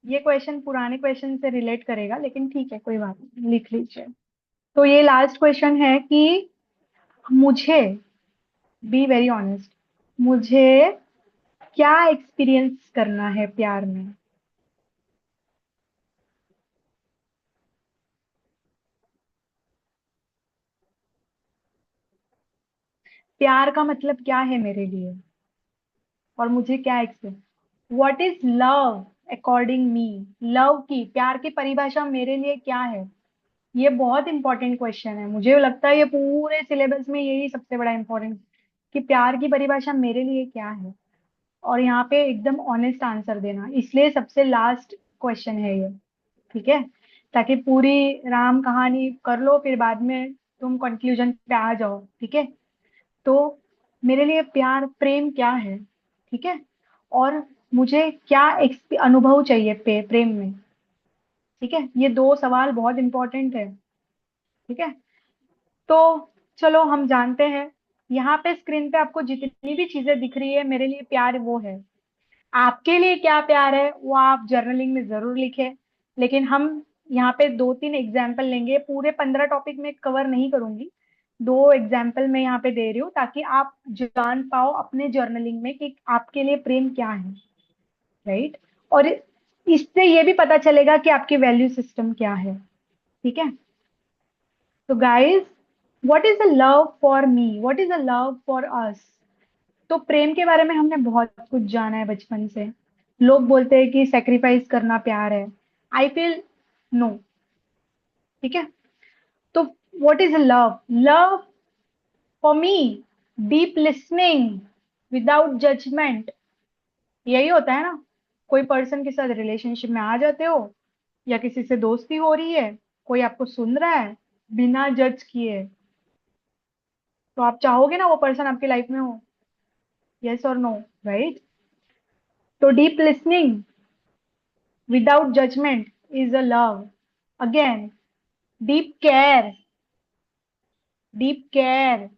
ये क्वेश्चन पुराने क्वेश्चन से रिलेट करेगा, लेकिन ठीक है, कोई बात नहीं, लिख लीजिए। तो ये लास्ट क्वेश्चन है कि मुझे, बी वेरी ऑनेस्ट, मुझे क्या एक्सपीरियंस करना है प्यार में? प्यार का मतलब क्या है मेरे लिए, और मुझे क्या experience? What is love according me? Love की, प्यार की परिभाषा मेरे लिए क्या है? ये बहुत इंपॉर्टेंट क्वेश्चन है। मुझे लगता है ये पूरे सिलेबस में यही सबसे बड़ा इंपॉर्टेंट, कि प्यार की परिभाषा मेरे लिए क्या है। और यहाँ पे एकदम ऑनेस्ट आंसर देना, इसलिए सबसे लास्ट क्वेश्चन है ये। ठीक है? ताकि पूरी राम कहानी कर लो, फिर बाद में तुम कंक्लूजन पे आ जाओ। ठीक है? तो मेरे लिए प्यार, प्रेम क्या है? ठीक है? और मुझे क्या अनुभव चाहिए प्रेम में? ठीक है? ये दो सवाल बहुत इंपॉर्टेंट है। ठीक है? तो चलो हम जानते हैं। यहाँ पे स्क्रीन पे आपको जितनी भी चीजें दिख रही है मेरे लिए प्यार वो है। आपके लिए क्या प्यार है वो आप जर्नलिंग में जरूर लिखें। लेकिन हम यहाँ पे दो तीन एग्जाम्पल लेंगे, पूरे 15 टॉपिक में कवर नहीं करूंगी। दो एग्जाम्पल मैं यहाँ पे दे रही हूँ ताकि आप जान पाओ अपने जर्नलिंग में कि आपके लिए प्रेम क्या है, राइट? और इससे ये भी पता चलेगा कि आपकी वैल्यू सिस्टम क्या है। ठीक है? तो guys, what is a love for me, what is a love for us? तो प्रेम के बारे में हमने बहुत कुछ जाना है बचपन से। लोग बोलते हैं कि सेक्रीफाइस करना प्यार है। I feel no. ठीक है? तो what is love? Love for me, deep listening without judgement. यही होता है ना। कोई पर्सन के साथ रिलेशनशिप में आ जाते हो, या किसी से दोस्ती हो रही है, कोई आपको सुन रहा है बिना जज किए, तो आप चाहोगे ना वो पर्सन आपकी लाइफ में हो? यस और नो, राइट? तो deep listening without judgment is a love. Again, deep care, deep care,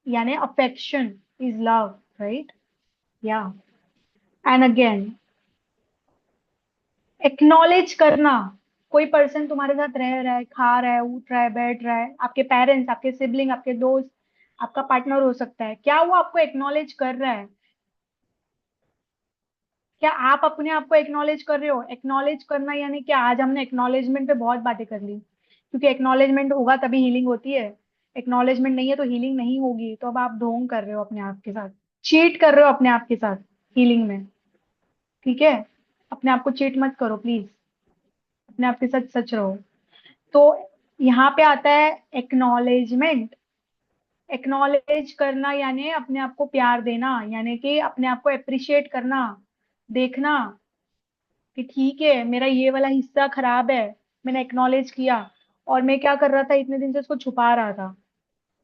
यानी affection is love, right? Yeah. And again, acknowledge करना। कोई पर्सन तुम्हारे साथ रह रहा है, खा रहा है, उठ रहा है, बैठ रहा है, आपके पेरेंट्स, आपके सिबलिंग, आपके दोस्त, आपका पार्टनर हो सकता है, क्या वो आपको एक्नॉलेज कर रहा है? क्या आप अपने आप को एक्नॉलेज कर रहे हो? एक्नॉलेज करना यानी कि आज हमने एक्नॉलेजमेंट पे बहुत बातें कर ली, क्योंकि एक्नॉलेजमेंट होगा तभी हीलिंग होती है। एक्नॉलेजमेंट नहीं है तो हीलिंग नहीं होगी। तो अब आप ढोंग कर रहे हो अपने आप के साथ, चीट कर रहे हो अपने आप के साथ हीलिंग में। ठीक है? अपने आप को चीट मत करो प्लीज, अपने आप के साथ सच रहो। तो यहाँ पे आता है एक्नॉलेजमेंट। एक्नॉलेज करना यानी अपने आप को प्यार देना, यानी कि अपने आप को अप्रिशिएट करना, देखना कि ठीक है मेरा ये वाला हिस्सा खराब है, मैंने एक्नॉलेज किया। और मैं क्या कर रहा था इतने दिन से, उसको छुपा रहा था,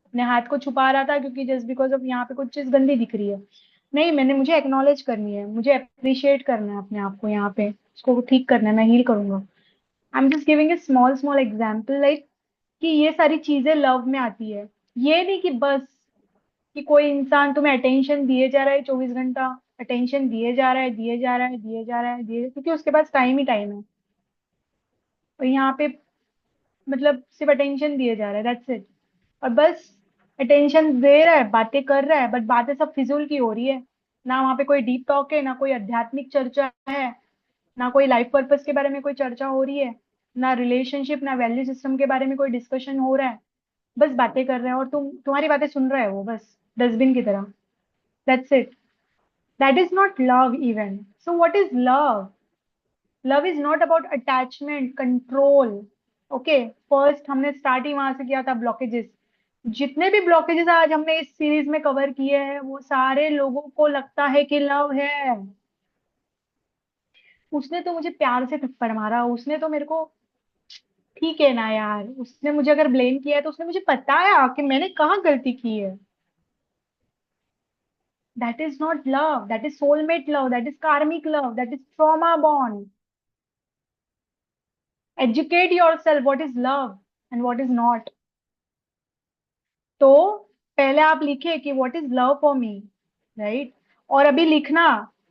अपने हाथ को छुपा रहा था, क्योंकि जस्ट बिकॉज ऑफ यहाँ पे कुछ चीज गंदी दिख रही है। नहीं, मैंने, मुझे एक्नॉलेज करनी है, मुझे अप्रिशिएट करना है अपने आप को, यहाँ पे उसको ठीक करना है, मैं हील करूंगा। आई am just giving a small small example, like कि ये सारी चीजें लव में आती है। ये नहीं कि बस कि कोई इंसान तुम्हें अटेंशन दिए जा रहा है 24 घंटा, अटेंशन दिए जा रहा है, दिए जा रहा है, दिए जा रहा है, दिए, क्योंकि उसके पास टाइम ही टाइम है। और यहाँ पे मतलब सिर्फ अटेंशन दिए जा रहा है, दैट्स इट। और बस अटेंशन दे रहा है, बातें कर रहा है, बट बातें सब फिजूल की हो रही है। ना वहाँ पे कोई डीप टॉक है, ना कोई आध्यात्मिक चर्चा है, ना कोई लाइफ पर्पस के बारे में कोई चर्चा हो रही है, ना रिलेशनशिप, ना वैल्यू सिस्टम के बारे में कोई डिस्कशन हो रहा है। बस बातें कर रहे हैं और तुम्हारी बातें सुन रहा है वो, बस डस्टबिन की तरह। That's it. That is not love even. So what is love? Love is not about attachment, control. Okay, first हमने स्टार्ट ही वहां से किया था, ब्लॉकेजेस। जितने भी ब्लॉकेजेस आज हमने इस सीरीज में कवर किए हैं, वो सारे लोगों को लगता है कि लव है। उसने तो मुझे प्यार से थप्पड़ मारा, उसने तो मेरे को, ठीक है ना यार, उसने मुझे अगर ब्लेम किया है तो उसने मुझे बताया कि मैंने कहाँ गलती की है। That is not love, that is soulmate love, that is karmic love, that is trauma bond. Educate yourself, what is love and what is not. तो पहले आप लिखे कि what is love for me, right. और अभी लिखना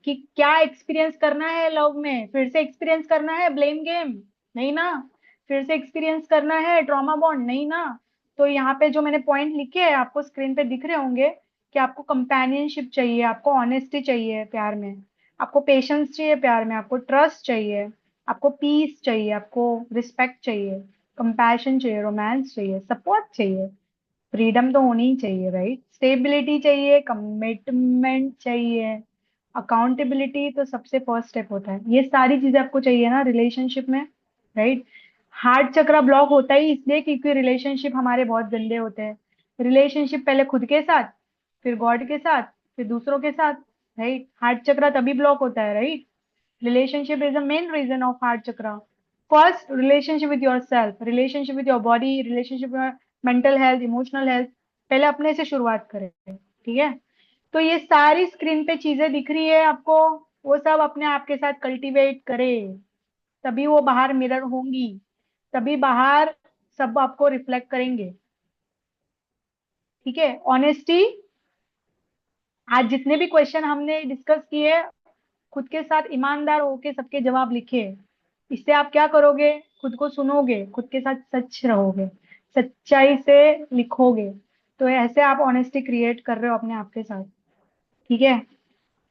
कि क्या एक्सपीरियंस करना है लव में। फिर से एक्सपीरियंस करना है ब्लेम गेम? नहीं ना। फिर से एक्सपीरियंस करना है ट्रॉमा बॉन्ड? नहीं ना। तो यहाँ पे जो मैंने पॉइंट लिखे हैं आपको स्क्रीन पे दिख रहे होंगे कि आपको कंपेनियनशिप चाहिए, आपको ऑनेस्टी चाहिए प्यार में, आपको पेशेंस चाहिए प्यार में, आपको ट्रस्ट चाहिए, आपको पीस चाहिए, आपको रिस्पेक्ट चाहिए, कंपैशन चाहिए, रोमांस चाहिए, सपोर्ट चाहिए, फ्रीडम तो होनी ही चाहिए, राइट, स्टेबिलिटी चाहिए, कमिटमेंट चाहिए, अकाउंटेबिलिटी तो सबसे फर्स्ट स्टेप होता है। ये सारी चीजें आपको चाहिए ना रिलेशनशिप में, राइट। हार्ट चक्रा ब्लॉक होता ही इसलिए क्योंकि रिलेशनशिप हमारे बहुत गंदे होते हैं। रिलेशनशिप पहले खुद के साथ, फिर गॉड के साथ, फिर दूसरों के साथ, राइट। हार्ट चक्रा तभी ब्लॉक होता है, right. Relationship is the main reason of heart chakra. First, relationship with yourself, relationship with your body, relationship with your mental health, emotional health. पहले अपने से शुरुआत करें, ठीक है। तो ये सारी स्क्रीन पे चीजें दिख रही है आपको, वो सब अपने आप के साथ कल्टीवेट करे, तभी वो बाहर मिरर होंगी, तभी बाहर सब आपको रिफ्लेक्ट करेंगे, ठीक है। ऑनेस्टी, आज जितने भी क्वेश्चन हमने डिस्कस किए, खुद के साथ ईमानदार होके सबके जवाब लिखे। इससे आप क्या करोगे? खुद को सुनोगे, खुद के साथ सच रहोगे, सच्चाई से लिखोगे। तो ऐसे आप ऑनेस्टी क्रिएट कर रहे हो अपने आप के साथ, ठीक है।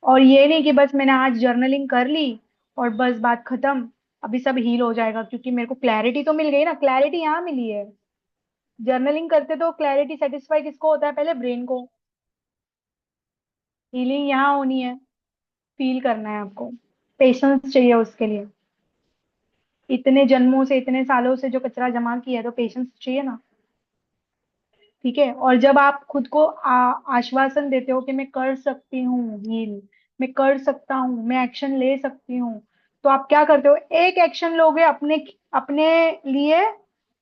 और ये नहीं कि बस मैंने आज जर्नलिंग कर ली और बस बात खत्म, अभी सब हील हो जाएगा क्योंकि मेरे को क्लैरिटी तो मिल गई ना। क्लैरिटी यहाँ मिली है। जर्नलिंग करते तो क्लैरिटी सेटिस्फाई किसको होता है? पहले ब्रेन को। हीलिंग यहाँ होनी है, फील करना है आपको, पेशेंस चाहिए उसके लिए। इतने जन्मों से, इतने सालों से जो कचरा जमा किया है, तो पेशेंस चाहिए ना, ठीक है। और जब आप खुद को आश्वासन देते हो कि मैं कर सकती हूँ हील, मैं कर सकता हूँ, मैं एक्शन ले सकती हूँ, तो आप क्या करते हो? एक एक्शन लोगे अपने अपने लिए,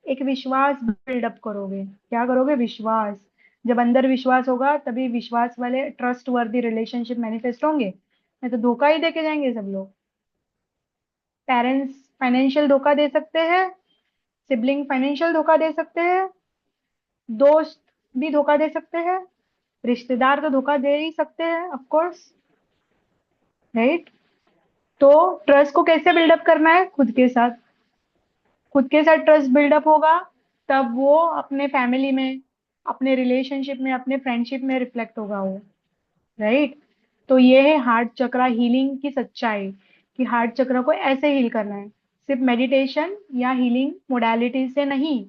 एक विश्वास बिल्डअप करोगे। क्या करोगे? विश्वास। जब अंदर विश्वास होगा तभी विश्वास वाले ट्रस्ट वर्दी रिलेशनशिप मैनिफेस्ट होंगे, नहीं तो धोखा ही देके जाएंगे सब लोग। पेरेंट्स फाइनेंशियल धोखा दे सकते हैं, सिबलिंग फाइनेंशियल धोखा दे सकते हैं, दोस्त भी धोखा दे सकते हैं, रिश्तेदार तो धोखा दे ही सकते हैं, ऑफ कोर्स, राइट। तो ट्रस्ट को कैसे बिल्डअप करना है? खुद के साथ। खुद के साथ ट्रस्ट बिल्डअप होगा, तब वो अपने फैमिली में, अपने रिलेशनशिप में, अपने फ्रेंडशिप में रिफ्लेक्ट होगा वो, राइट। तो ये है हार्ट चक्रा हीलिंग की सच्चाई, कि हार्ट चक्र को ऐसे हील करना है, सिर्फ मेडिटेशन या हीलिंग मोडालिटी से नहीं,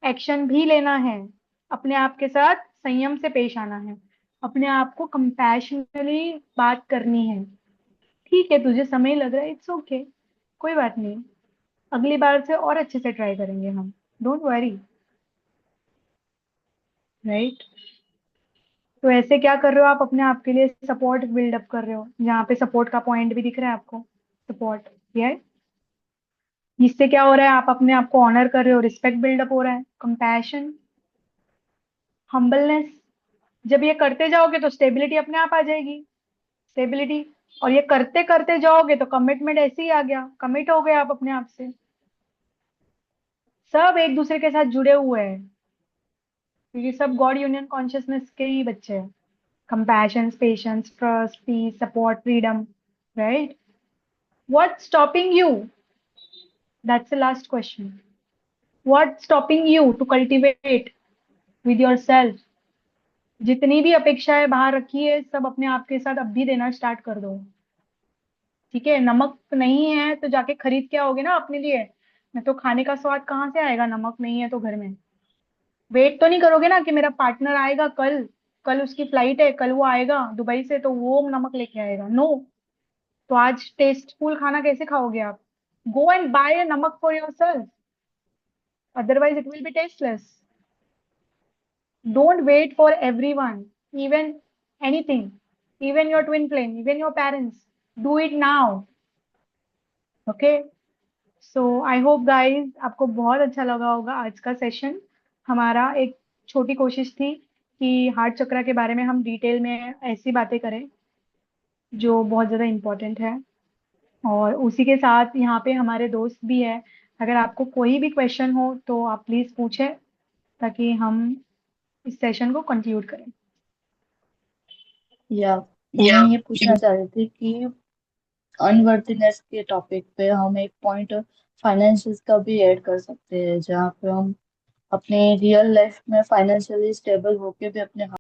एक्शन भी लेना है, अपने आप के साथ संयम से पेश आना है, अपने आप को कंपैशनली बात करनी है। ठीक है, तुझे समय लग रहा है, इट्स ओके, कोई बात नहीं, अगली बार से और अच्छे से ट्राई करेंगे हम, डोंट वरी, राइट। तो ऐसे क्या कर रहे हो आप? अपने आप के लिए सपोर्ट बिल्डअप कर रहे हो, जहाँ पे सपोर्ट का पॉइंट भी दिख रहा है आपको, सपोर्ट, ये है। जिससे क्या हो रहा है? आप अपने आप को ऑनर कर रहे हो, रिस्पेक्ट बिल्डअप हो रहा है, कंपैशन, हम्बलनेस। जब ये करते जाओगे तो स्टेबिलिटी अपने आप आ जाएगी, स्टेबिलिटी। और ये करते करते जाओगे तो कमिटमेंट ऐसे ही आ गया, कमिट हो गए आप अपने आप से। सब एक दूसरे के साथ जुड़े हुए हैं क्योंकि सब गॉड यूनियन कॉन्शियसनेस के ही बच्चे हैं। Compassion, patience, trust, peace, support, freedom, right. What's stopping you? That's the last question. What's stopping you to cultivate with yourself? जितनी भी अपेक्षाएं बाहर रखी है सब अपने आप के साथ अब भी देना स्टार्ट कर दो। ठीक है, नमक नहीं है तो जाके खरीद के आओगे ना अपने लिए। मैं तो खाने का स्वाद कहाँ से आएगा, नमक नहीं है तो घर में। वेट तो नहीं करोगे ना कि मेरा पार्टनर आएगा कल, कल उसकी फ्लाइट है, कल वो आएगा दुबई से तो वो नमक लेके आएगा, नो। तो आज टेस्टफुल खाना कैसे खाओगे आप? Go and buy namak for yourself, otherwise it will be tasteless. Don't wait for everyone, even anything, even your twin flame, even your parents, do it now. Okay. So I hope guys आपको बहुत अच्छा लगा होगा आज का सेशन। हमारा एक छोटी कोशिश थी कि हार्ट चक्रा के बारे में हम डिटेल में ऐसी बातें करें जो बहुत ज़्यादा इम्पोर्टेंट है। और उसी के साथ यहाँ पे हमारे दोस्त भी है, अगर आपको कोई भी क्वेश्चन हो तो आप प्लीज़ पूछें ताकि हम इस सेशन को कंक्लूड करें।
या मैं ये पूछना चाह रही थी कि अनवर्थीनेस के टॉपिक पे हम एक पॉइंट फाइनेंशियल का भी ऐड कर सकते हैं, जहाँ पे हम अपने रियल लाइफ में फाइनेंशियली स्टेबल होके भी अपने